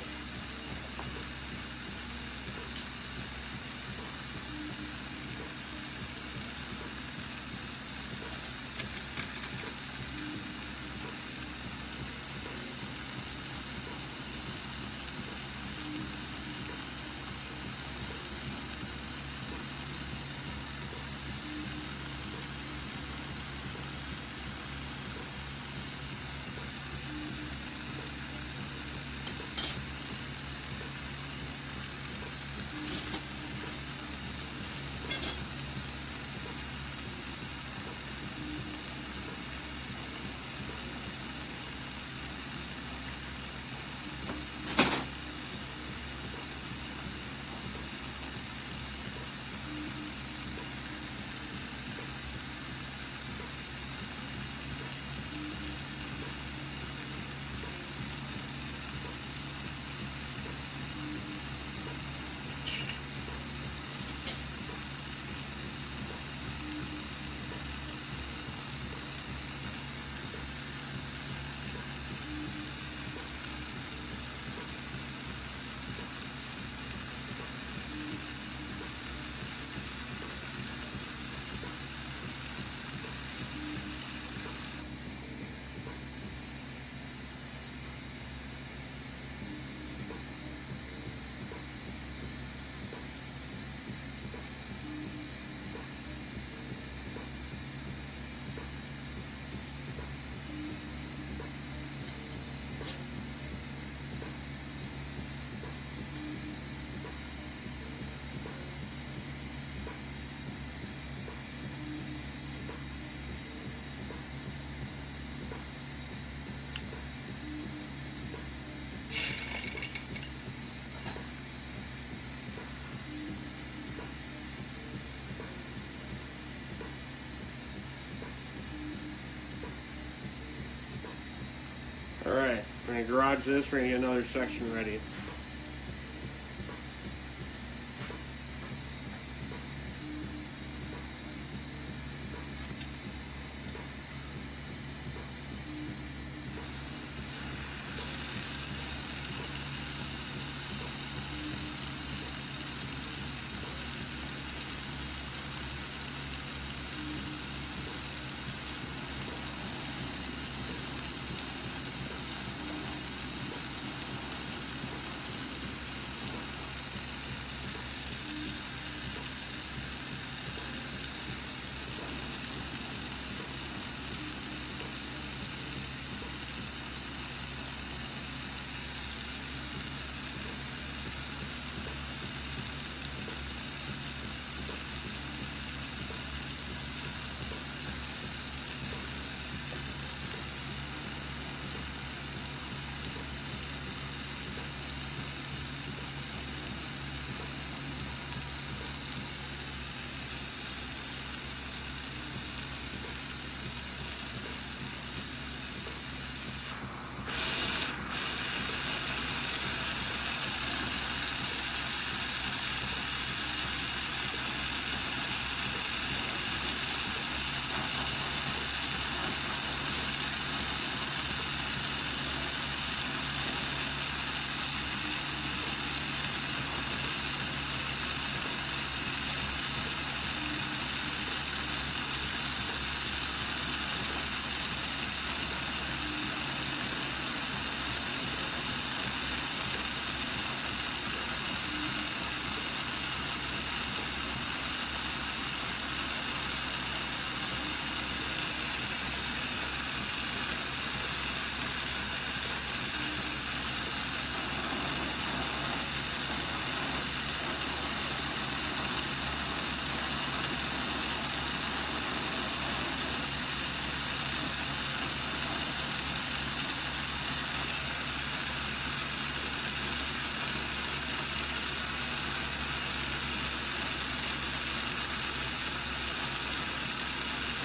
gonna garage this. We're gonna get another section ready.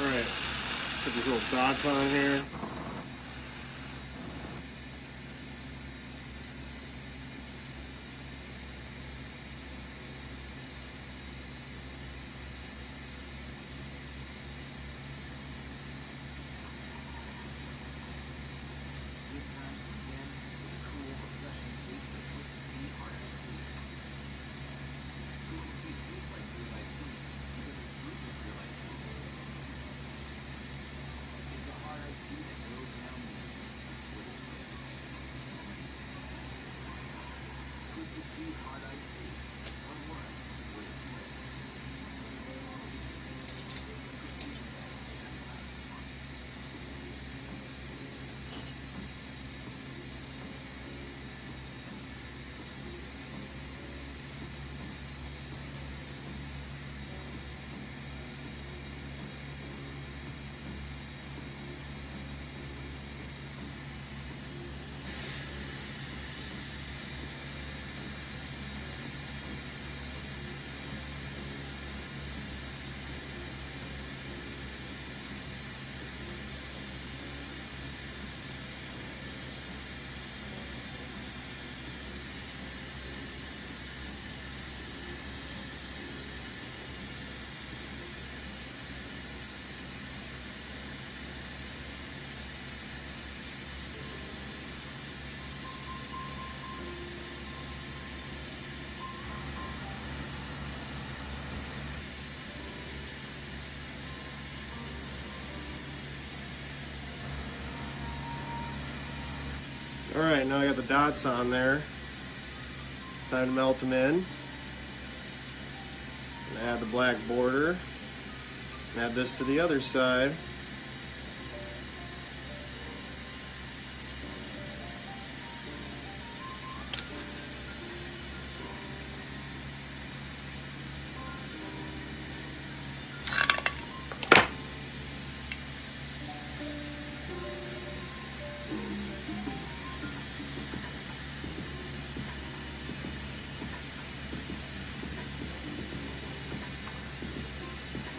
Alright, put these little dots on here. Alright, now I got the dots on there. Time to melt them in. And add the black border. And add this to the other side.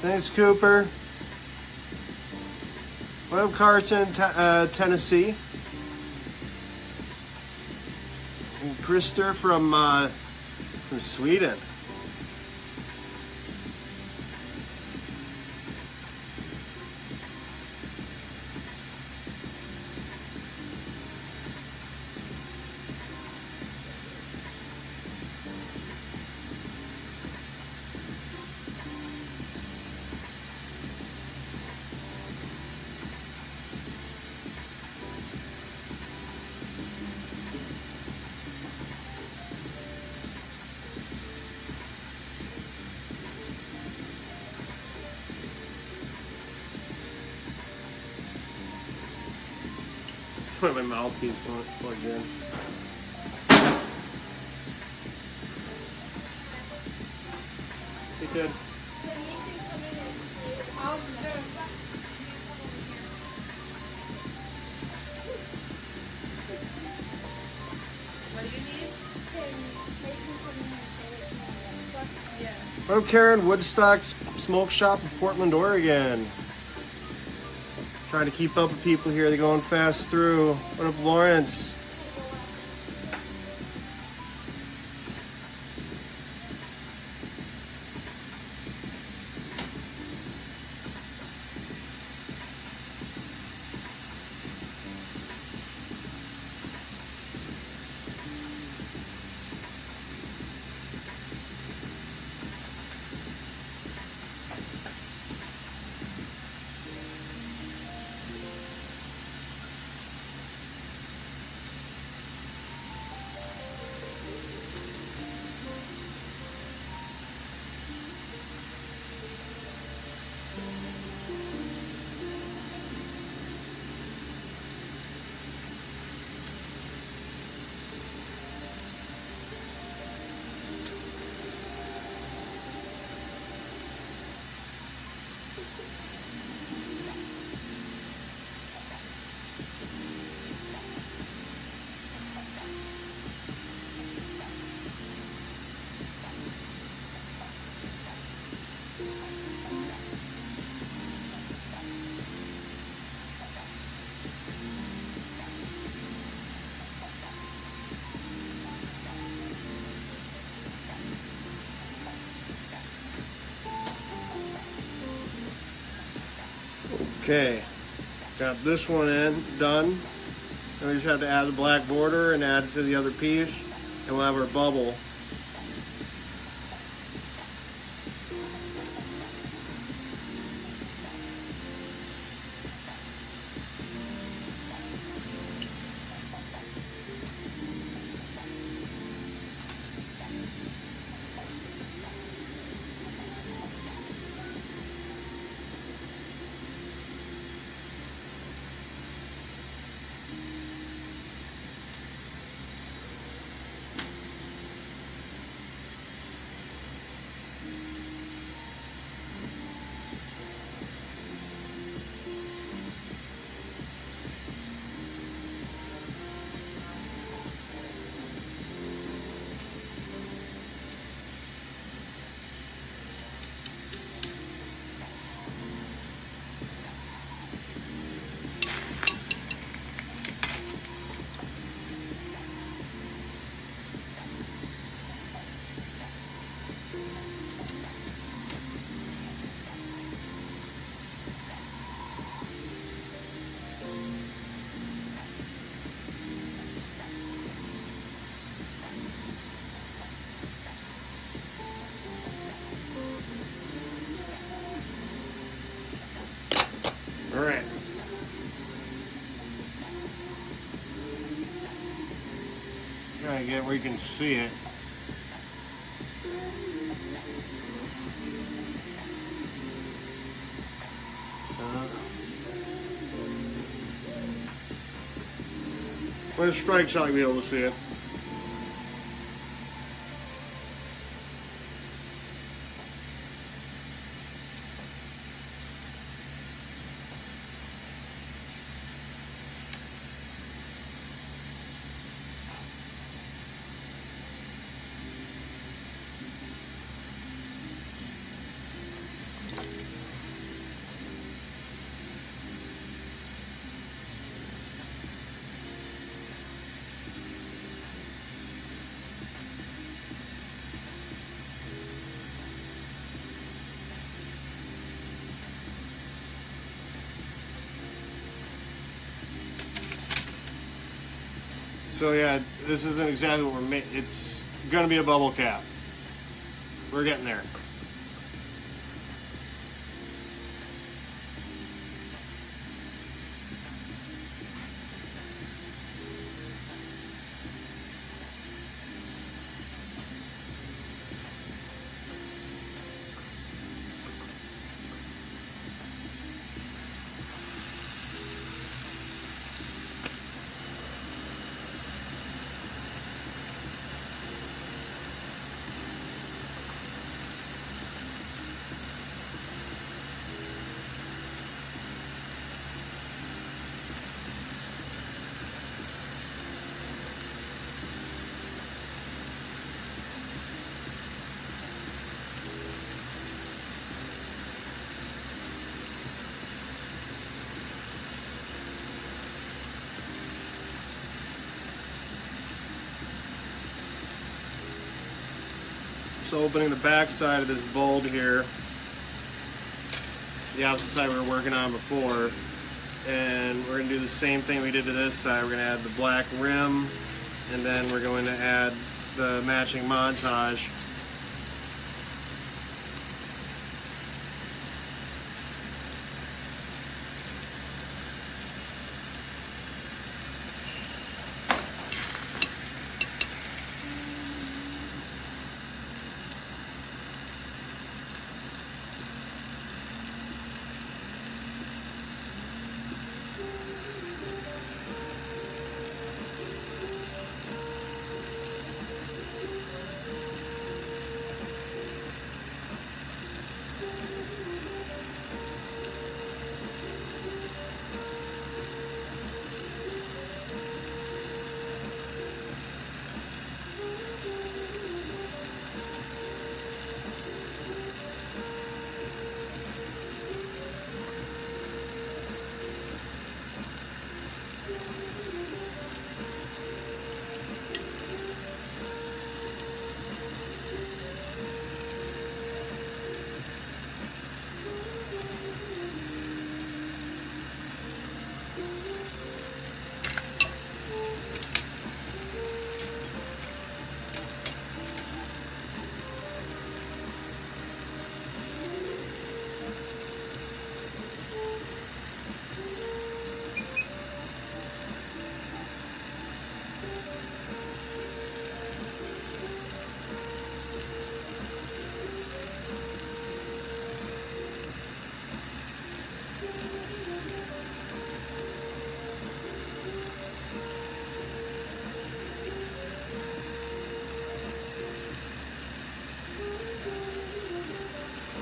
Thanks, Cooper. What up, Carson, Tennessee? Krister from Sweden. Put my mouthpiece plugged in. Hey, kid. What do you need? Yeah. I'm Karen, Woodstock Smoke Shop in Portland, Oregon. Trying to keep up with people here. They're going fast through. What up, Lawrence? Okay, got this one done. Then we just have to add the black border and add it to the other piece, and we'll have our bubble. All right. Try to get where you can see it. When it strikes out, you'll be able to see it. So yeah, this isn't exactly what we're making. It's gonna be a bubble cap. We're getting there. So opening the back side of this bulb here, the opposite side we were working on before, and we're going to do the same thing we did to this side. We're going to add the black rim, and then we're going to add the matching montage.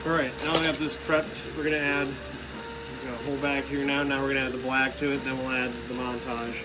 Alright, now we have this prepped. We're going to add, it's got a hole back here now. Now we're going to add the black to it, then we'll add the montage.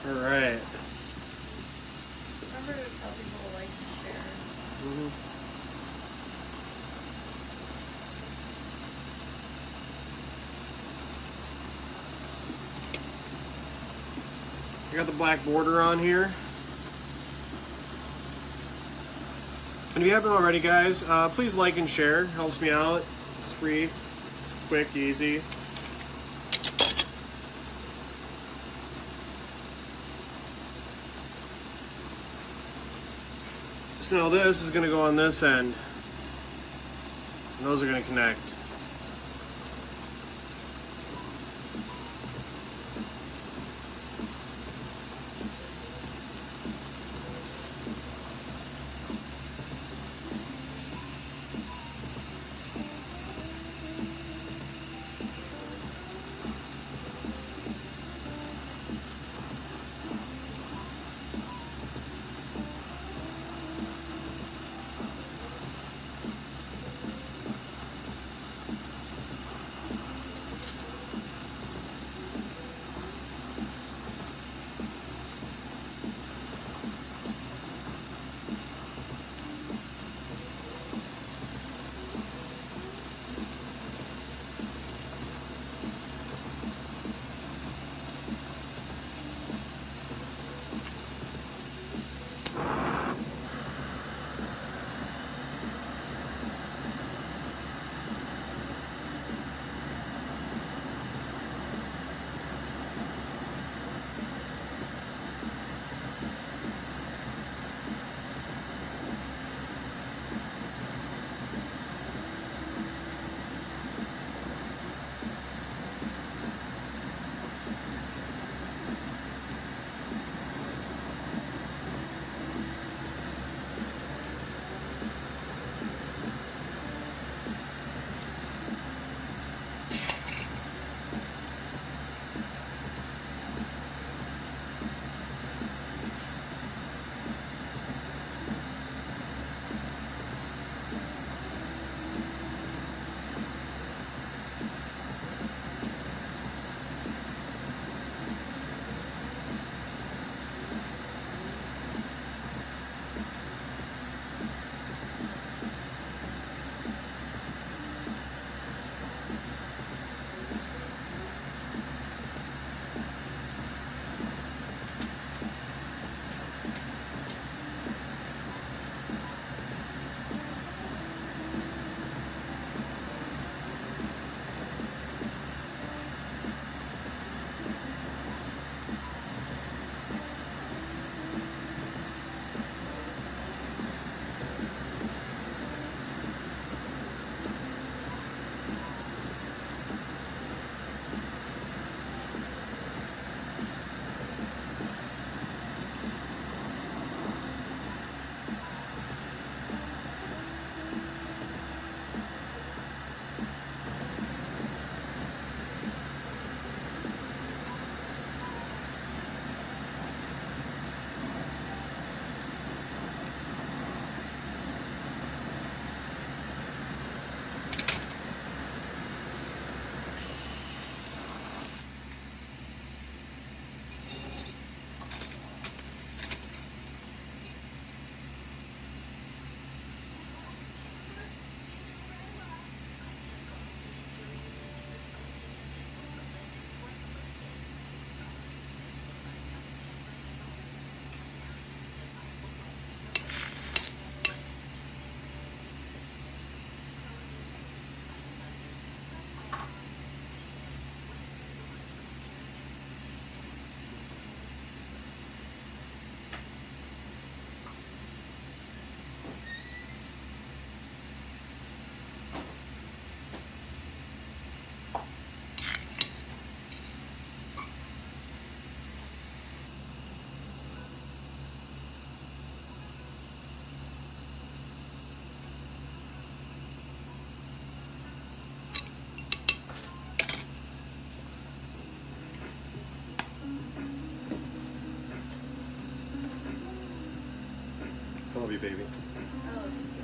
All right. Remember to tell people to like and share. Mm-hmm. I got the black border on here. And if you haven't already, guys, please like and share. Helps me out. It's free. It's quick, easy. So now this is going to go on this end. And those are going to connect. I love you, baby. I love you too.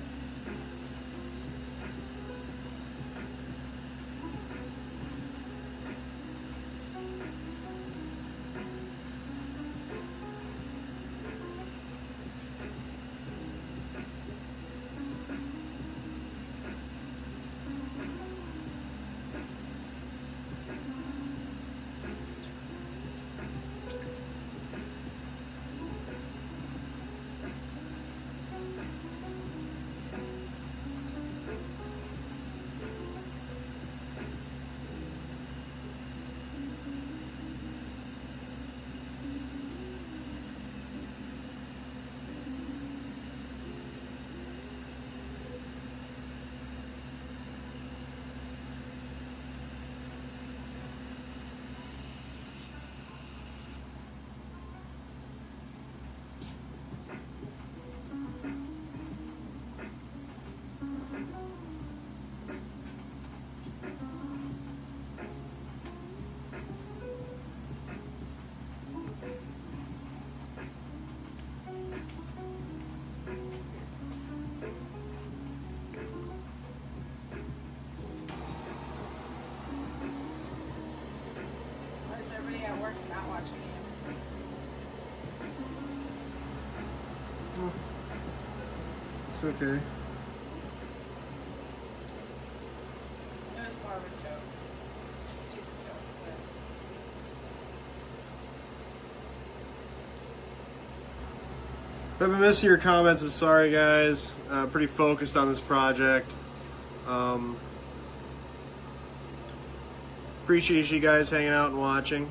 It's okay. It was more of a joke. Stupid joke, but I've been missing your comments. I'm sorry, guys. Pretty focused on this project. Appreciate you guys hanging out and watching.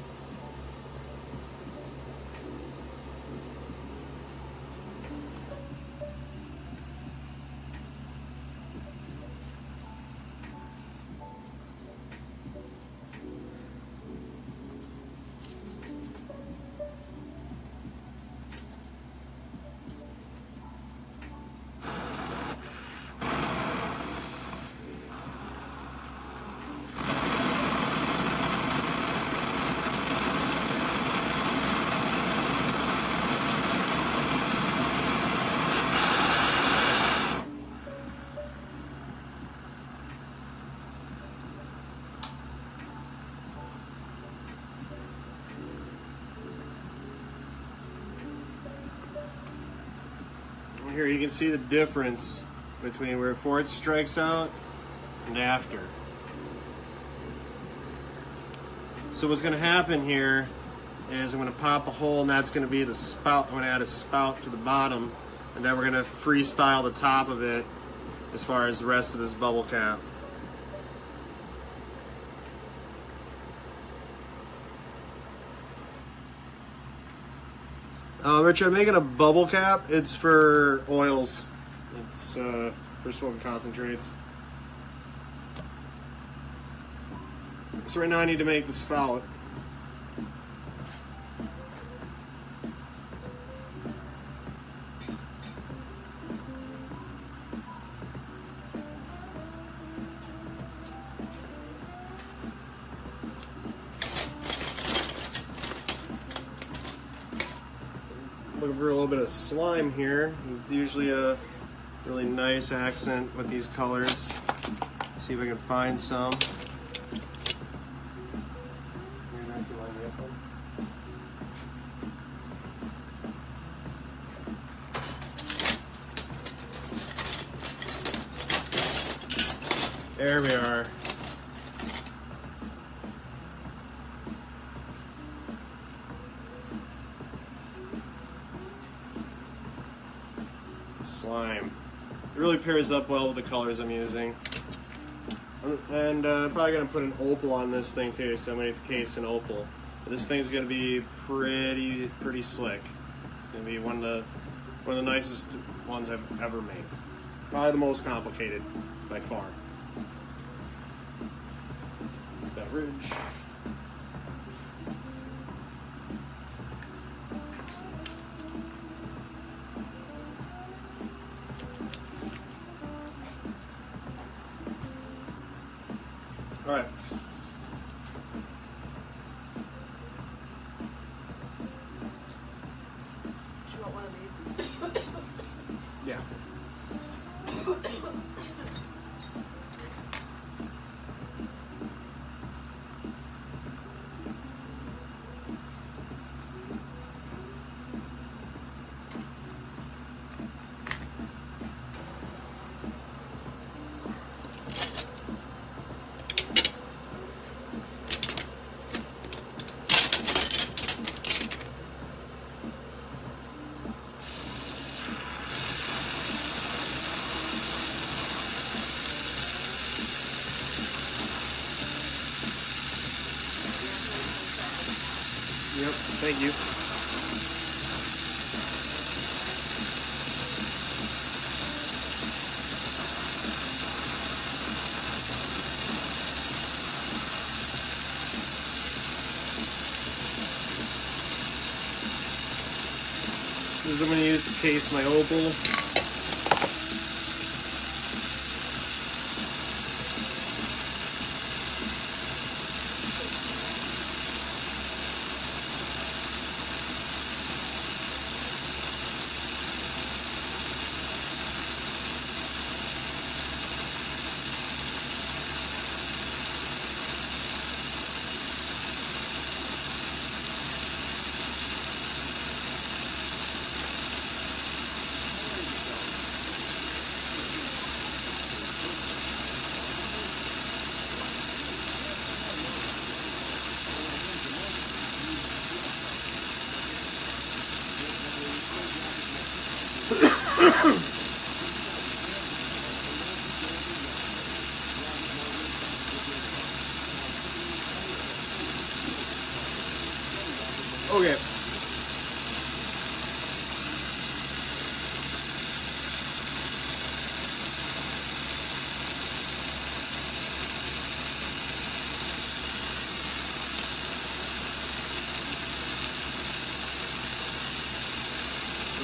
Here you can see the difference between before it strikes out and after. So what's going to happen here is I'm going to pop a hole, and that's going to be the spout. I'm going to add a spout to the bottom, and then we're going to freestyle the top of it as far as the rest of this bubble cap. Richard, I'm making a bubble cap. It's for oils. It's for smoking concentrates. So right now I need to make the spout. Looking for a little bit of slime here. Usually a really nice accent with these colors. See if I can find some. There we are. Slime. It really pairs up well with the colors I'm using. And I'm probably going to put an opal on this thing too, so I'm going to case an opal. But this thing's going to be pretty slick. It's going to be one of the nicest ones I've ever made. Probably the most complicated by far. Beverage. All right. do you want one of these? Yeah. Yep, thank you. This is what I'm going to use to case my opal. Okay.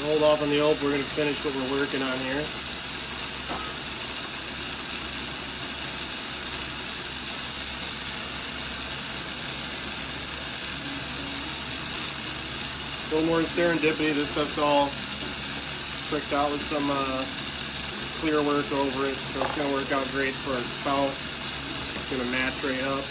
Hold off on the ope. We're going to finish what we're working on here. A little more serendipity. This stuff's all tricked out with some clear work over it, so it's going to work out great for a spout. It's going to match right up.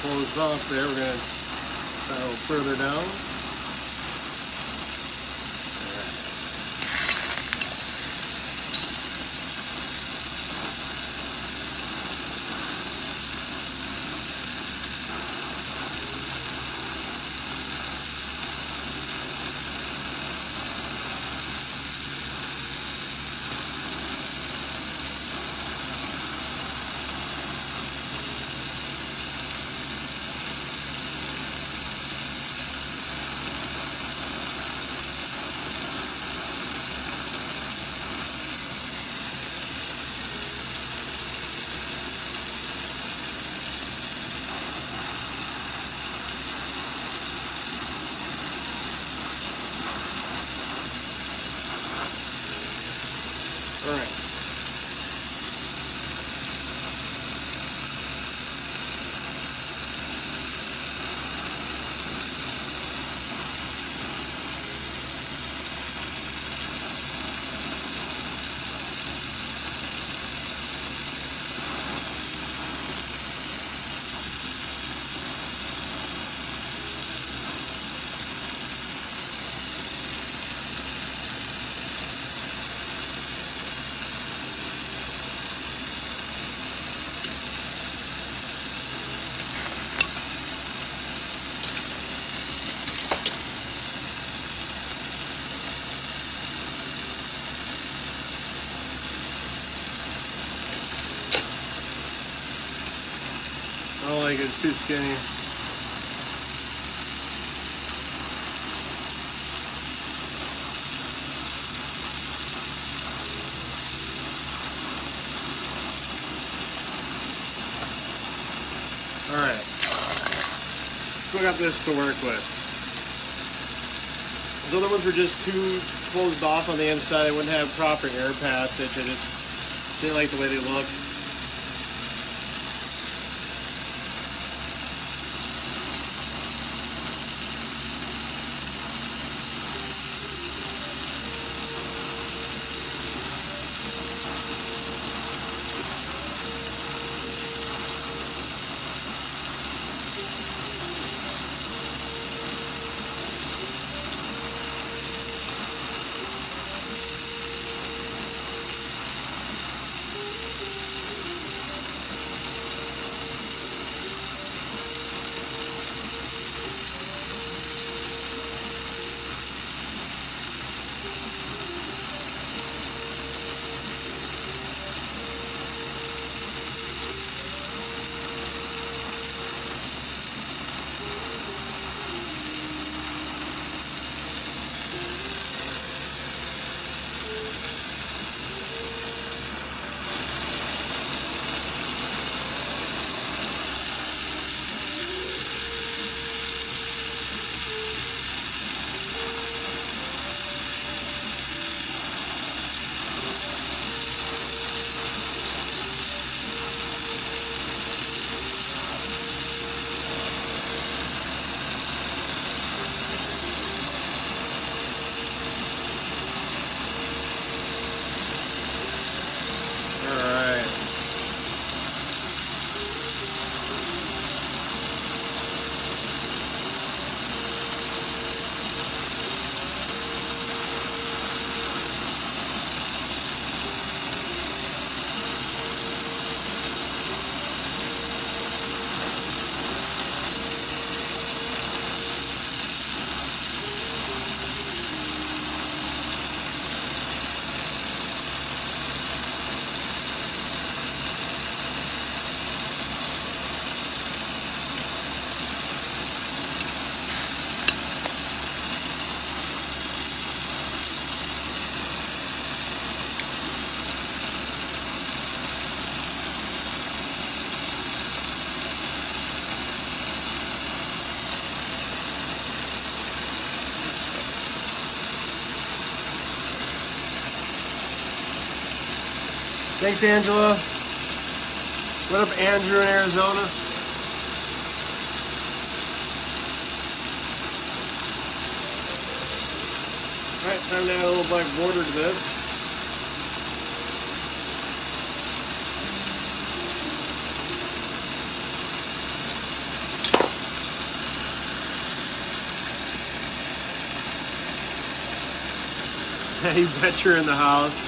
Closed off there. We're going to try a little further down. All right. I don't like it, it's too skinny. Alright. Still got this to work with. Those other ones were just too closed off on the inside. They wouldn't have proper air passage. I just didn't like the way they look. Thanks, Angela. What up, Andrew in Arizona? Alright, time to add a little black border to this. You bet you're in the house.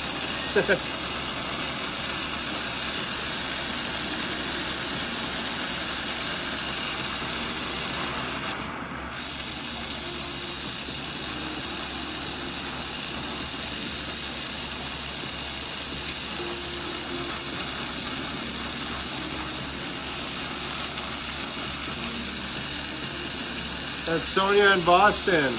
That's Sonia in Boston.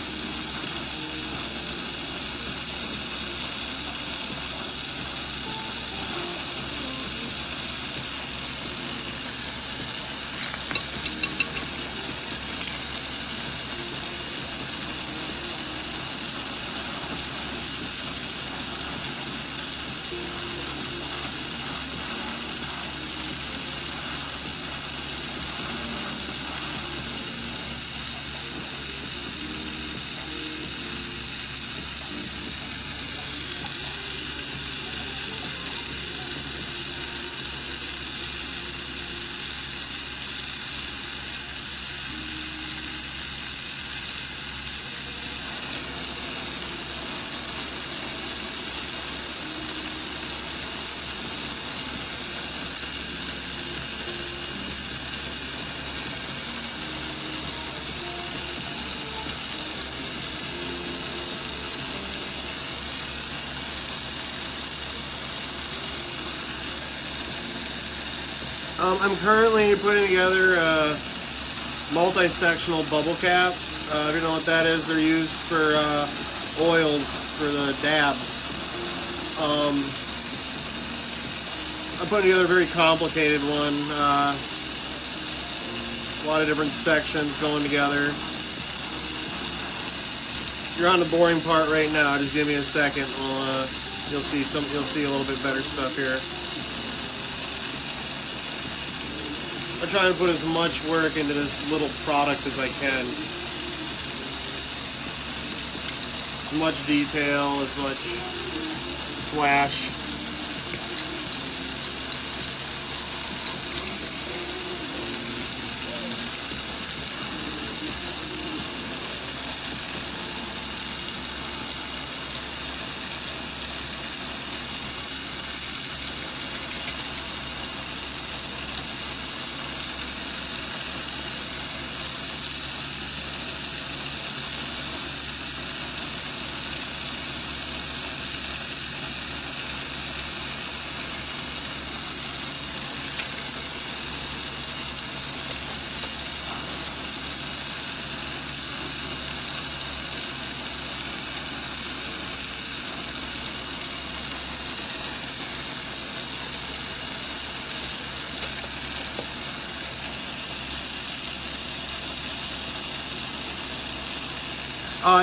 I'm currently putting together a multi-sectional bubble cap. If you know what that is, they're used for oils for the dabs. I'm putting together a very complicated one. A lot of different sections going together. You're on the boring part right now. Just give me a second. You'll see a little bit better stuff here. I'm trying to put as much work into this little product as I can. As much detail, as much flash.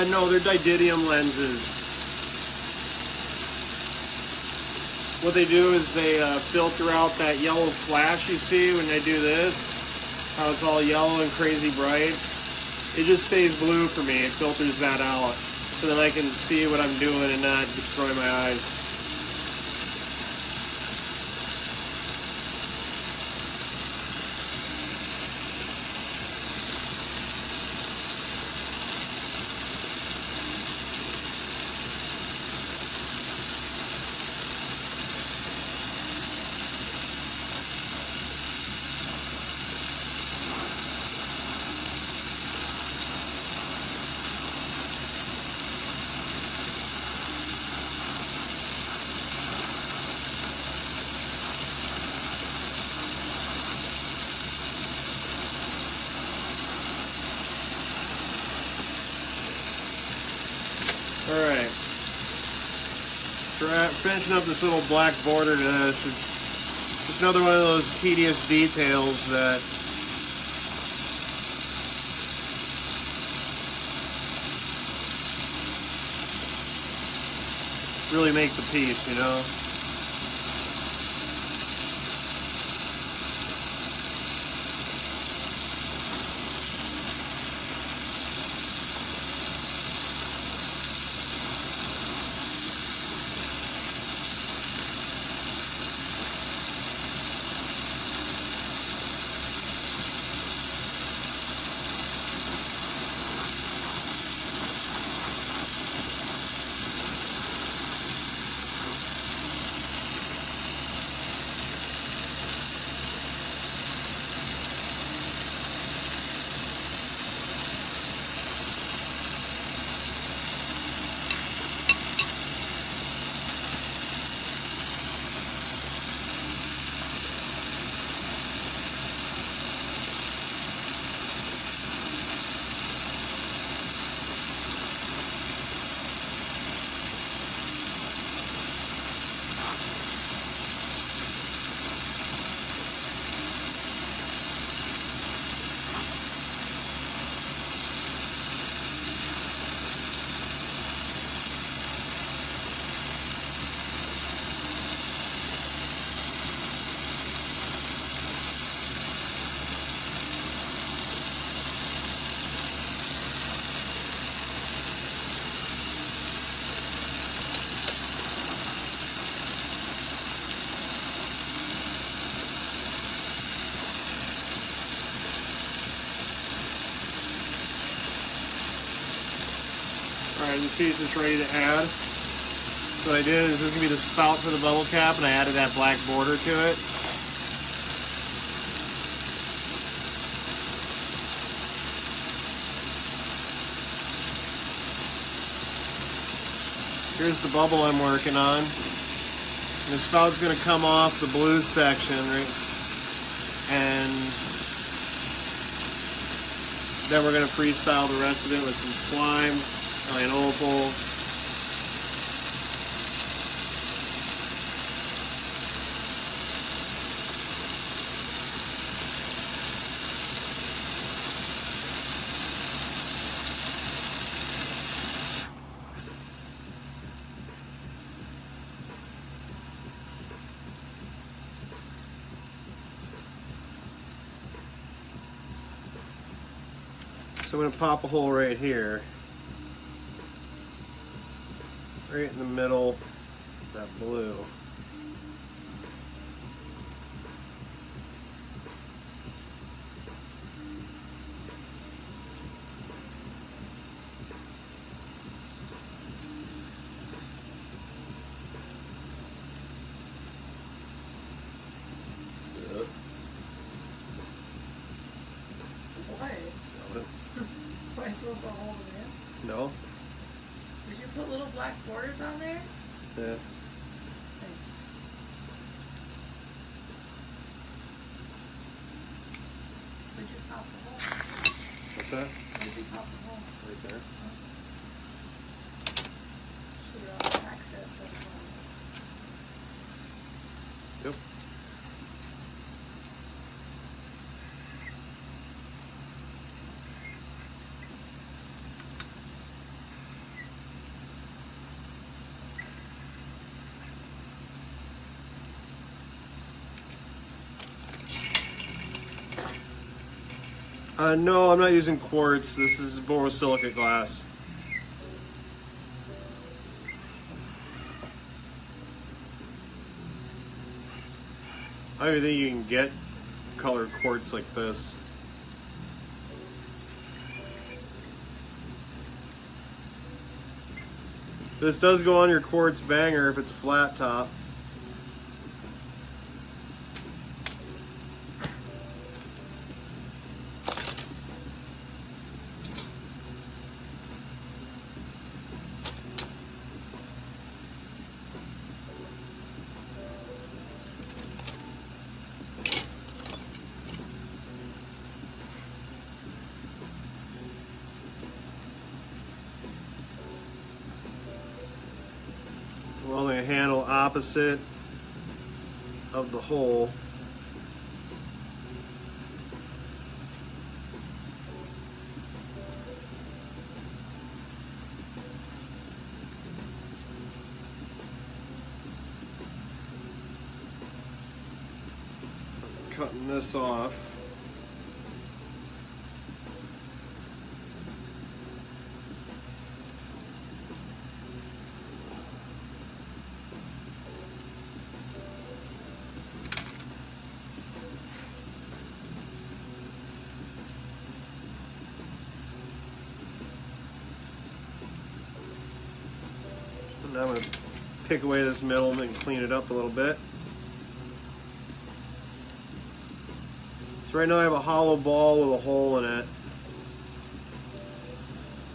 No, they're didymium lenses. What they do is they filter out that yellow flash you see when they do this. How it's all yellow and crazy bright. It just stays blue for me. It filters that out. So then I can see what I'm doing and not destroy my eyes. Alright. Finishing up this little black border to this. It's just another one of those tedious details that really make the piece, you know? Alright, this piece is ready to add. So what I did is this is going to be the spout for the bubble cap, and I added that black border to it. Here's the bubble I'm working on. And the spout's going to come off the blue section, right? And then we're going to freestyle the rest of it with some slime, an opal. So I'm going to pop a hole right here, right in the middle, that blue. Am I supposed to hold it in? No? Did you put little black borders on there? Yeah. Nice. Where'd you pop the hole? What's that? Where'd you pop the hole? Right there. Should we all access it? Yep. No, I'm not using quartz. This is borosilicate glass. I don't even think you can get colored quartz like this. This does go on your quartz banger if it's a flat top. Welding a handle opposite of the hole. Cutting this off. Now I'm going to pick away this middle and clean it up a little bit. So right now I have a hollow ball with a hole in it.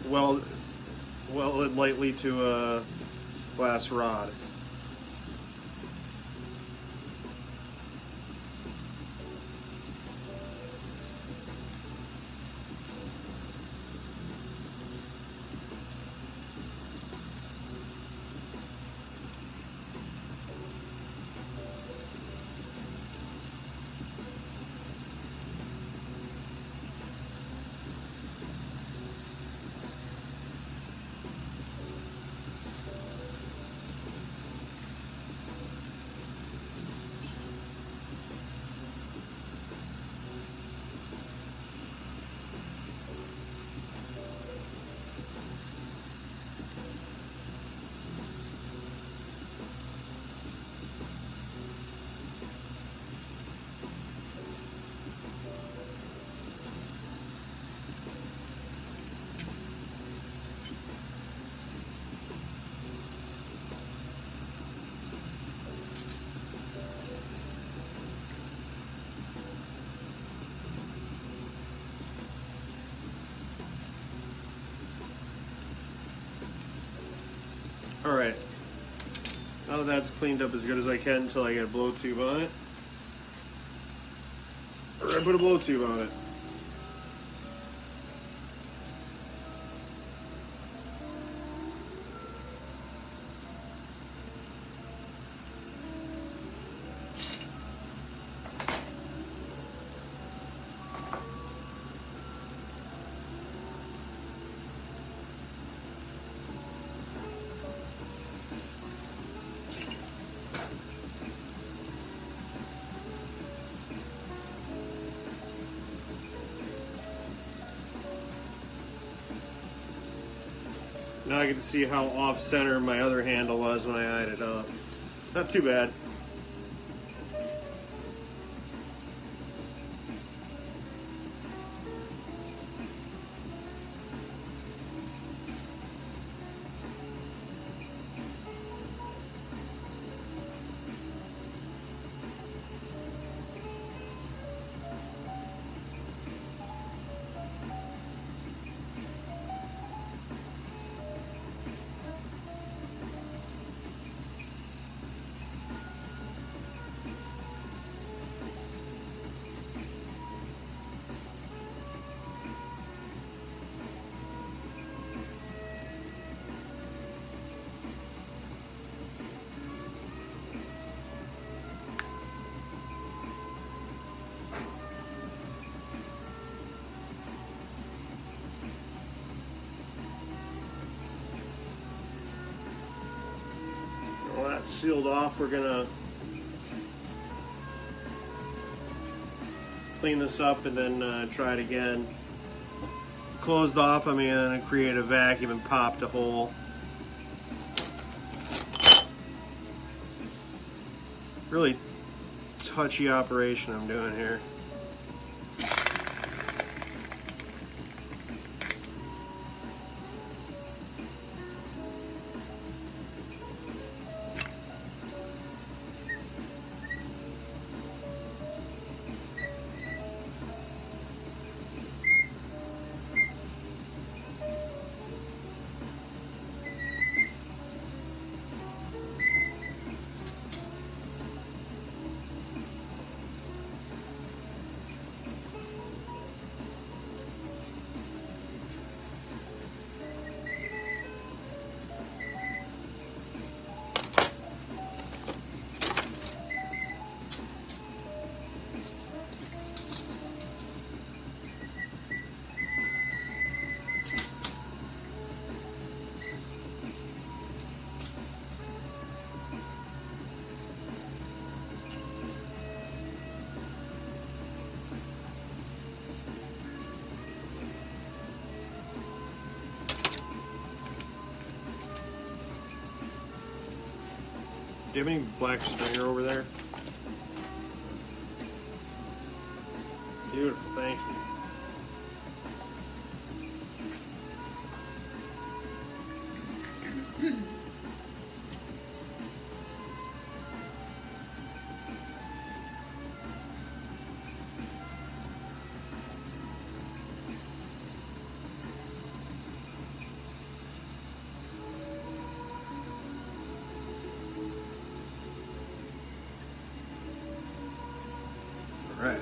Welded lightly to a glass rod. Alright. Now that's cleaned up as good as I can until I get a blow tube on it. Or I put a blow tube on it. Now I get to see how off-center my other handle was when I eyed it up. Not too bad. Well, that's sealed off. We're gonna clean this up and then try it again. Closed off, I'm gonna create a vacuum and pop the hole. Really touchy operation I'm doing here. Do you have any black stringer over there? Beautiful, thank you. Right.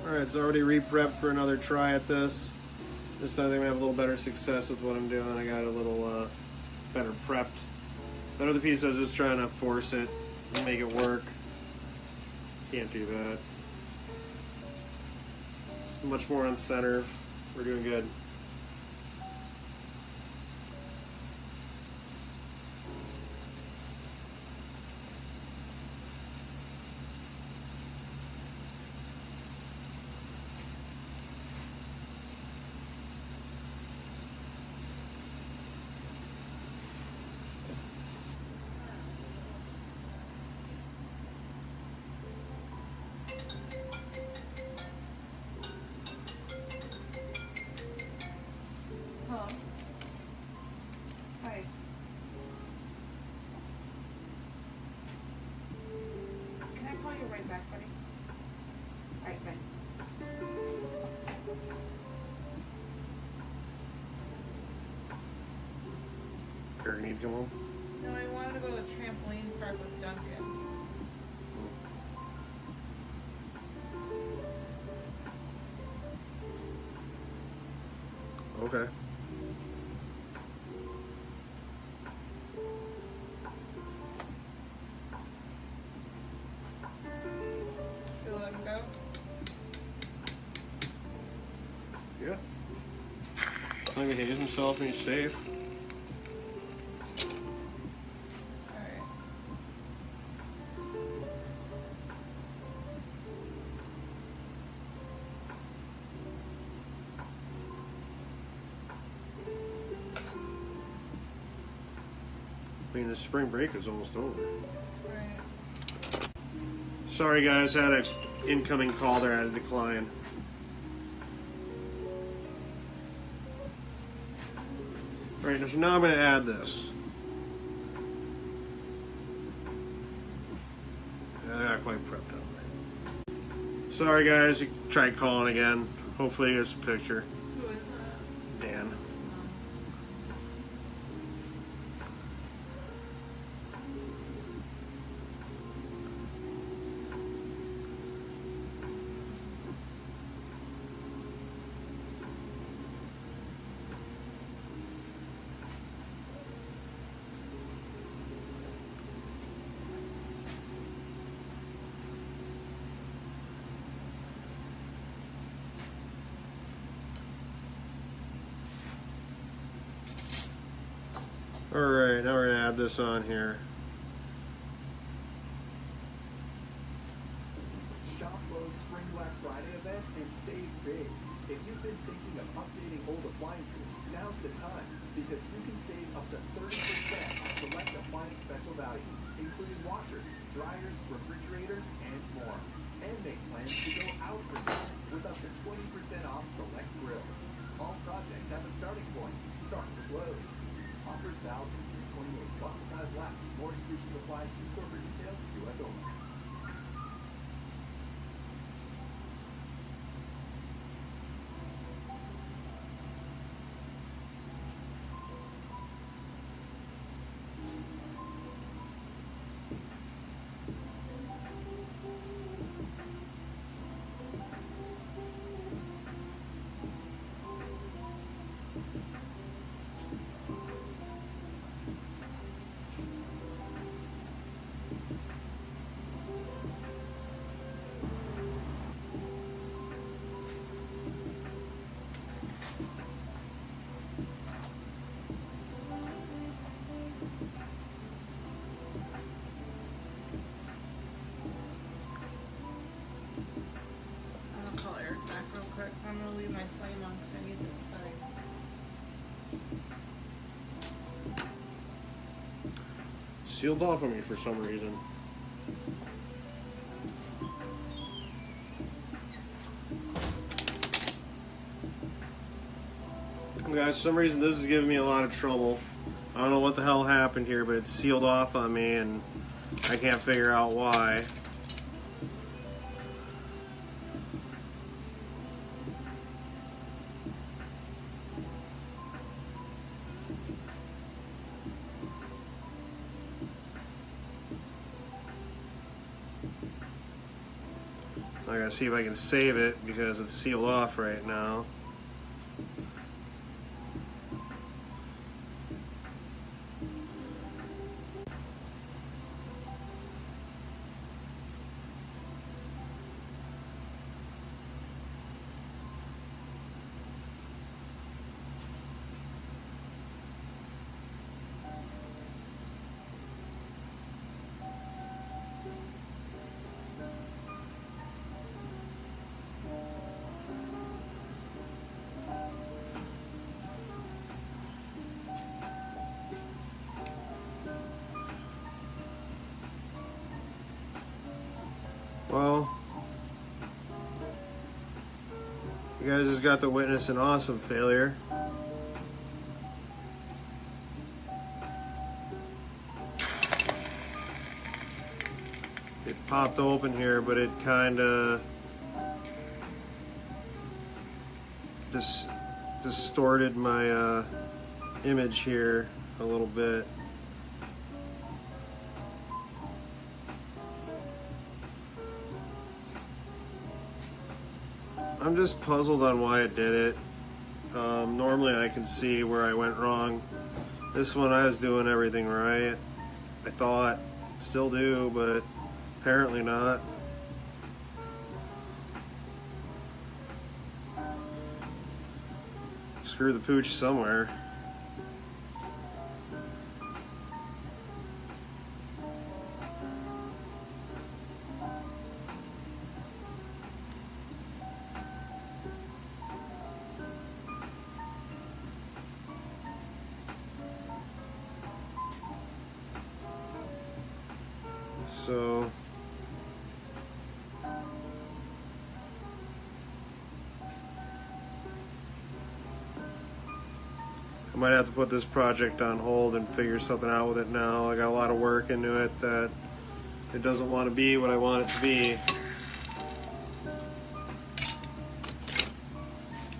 Alright, it's already re-prepped for another try at this. This time I think I'm going to have a little better success with what I'm doing. I got a little better prepped. That other piece I was just trying to force it and make it work. Can't do that. It's much more on center. We're doing good. you right back, buddy. Alright, bye. Eric, need to come home? No, I wanted to go to the trampoline park with Duncan. Okay. Should we let him go? Yeah. As long as he hits himself and he's safe. Alright. I mean, the spring break is almost over. Right. Sorry guys, I had an incoming call there, I had to decline. Alright, so now I'm going to add this. They're not quite prepped up. Sorry guys, you tried calling again. Hopefully you get a picture. Who is that? Dan. Alright, now we're going to add this on here. Shop Lowe's Spring Black Friday event and save big. If you've been thinking of updating old appliances, now's the time because you can save up to 30% on select appliance special values, including washers, dryers, refrigerators, and more. And make plans to go out for dinner with up to 20% off select grills. All projects have a starting point. Start with Lowe's. Offers valid through 3/28. While supplies last. More exclusions apply. See store for details. U.S. only. I'll call Eric back real quick. I'm gonna leave my flame on because I need this setting. Sealed off on me for some reason. Guys, for some reason this is giving me a lot of trouble. I don't know what the hell happened here, but it's sealed off on me and I can't figure out why. I gotta see if I can save it because it's sealed off right now. Well, you guys just got to witness an awesome failure. It popped open here, but it kind of distorted my image here a little bit. I'm just puzzled on why it did it. Normally I can see where I went wrong. This one I was doing everything right. I thought, still do, but apparently not. Screw the pooch somewhere. So I might have to put this project on hold and figure something out with it now. I got a lot of work into it that it doesn't want to be what I want it to be. It's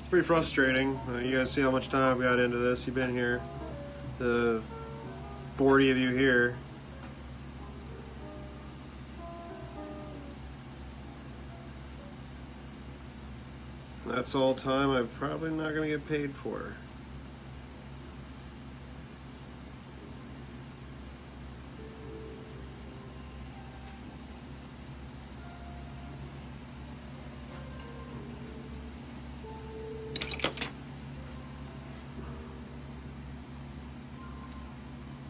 pretty frustrating. You guys see how much time I've got into this. You've been here. The 40 of you here. That's all time I'm probably not going to get paid for.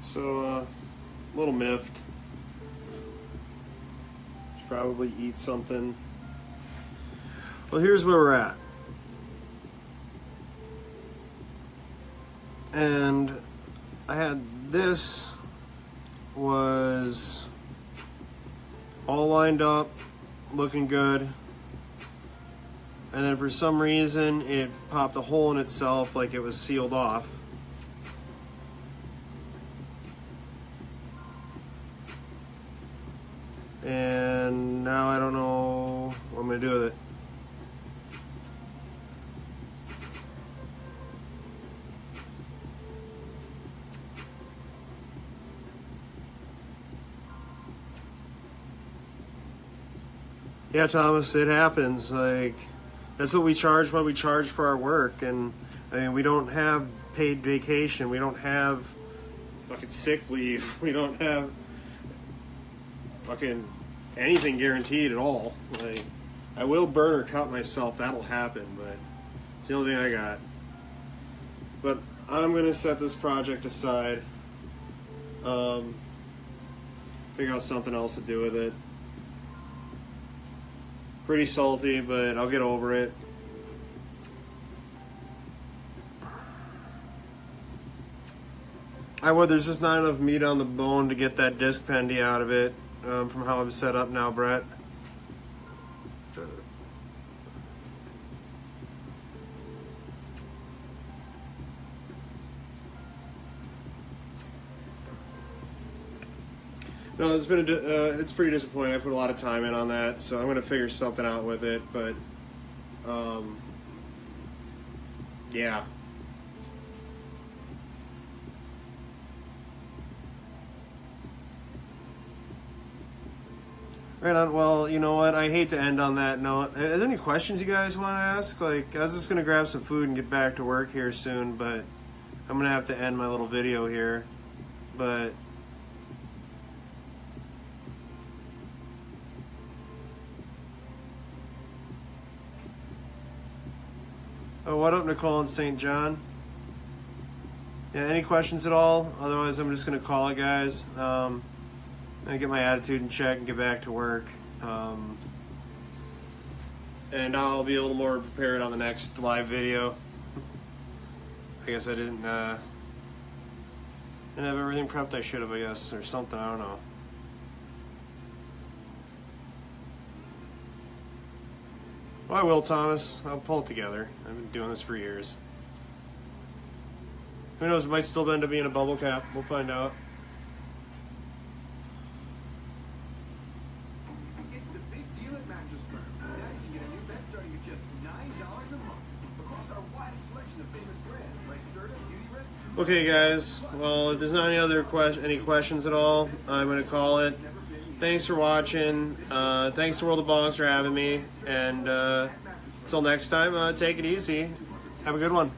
So, a little miffed. Should probably eat something. Well, here's where we're at. And I had this was all lined up, looking good. And then for some reason it popped a hole in itself like it was sealed off. And now I don't know what I'm gonna do with it. Yeah, Thomas, it happens. Like, that's what we charge for our work. And I mean, we don't have paid vacation. We don't have fucking sick leave. We don't have fucking anything guaranteed at all. Like, I will burn or cut myself. That'll happen, but it's the only thing I got. But I'm gonna set this project aside. Figure out something else to do with it. Pretty salty, but I'll get over it. There's just not enough meat on the bone to get that disc pendy out of it from how I'm set up now, Brett. No, it's pretty disappointing. I put a lot of time in on that, so I'm gonna figure something out with it. But yeah. Right on. Well, you know what? I hate to end on that note. Are there any questions you guys want to ask? Like, I was just gonna grab some food and get back to work here soon, but I'm gonna have to end my little video here. But oh, what up, Nicole in St. John? Yeah, any questions at all? Otherwise, I'm just going to call it, guys. I get my attitude in check and get back to work. And I'll be a little more prepared on the next live video. I guess I didn't have everything prepped I should have, I guess, or something. I don't know. Well, I will, Thomas. I'll pull it together. I've been doing this for years. Who knows? It might still end up being a bubble cap. We'll find out. Okay, guys. Well, if there's not any questions at all, I'm gonna call it. Thanks for watching. Thanks to World of Bongs for having me. And till next time, take it easy. Have a good one.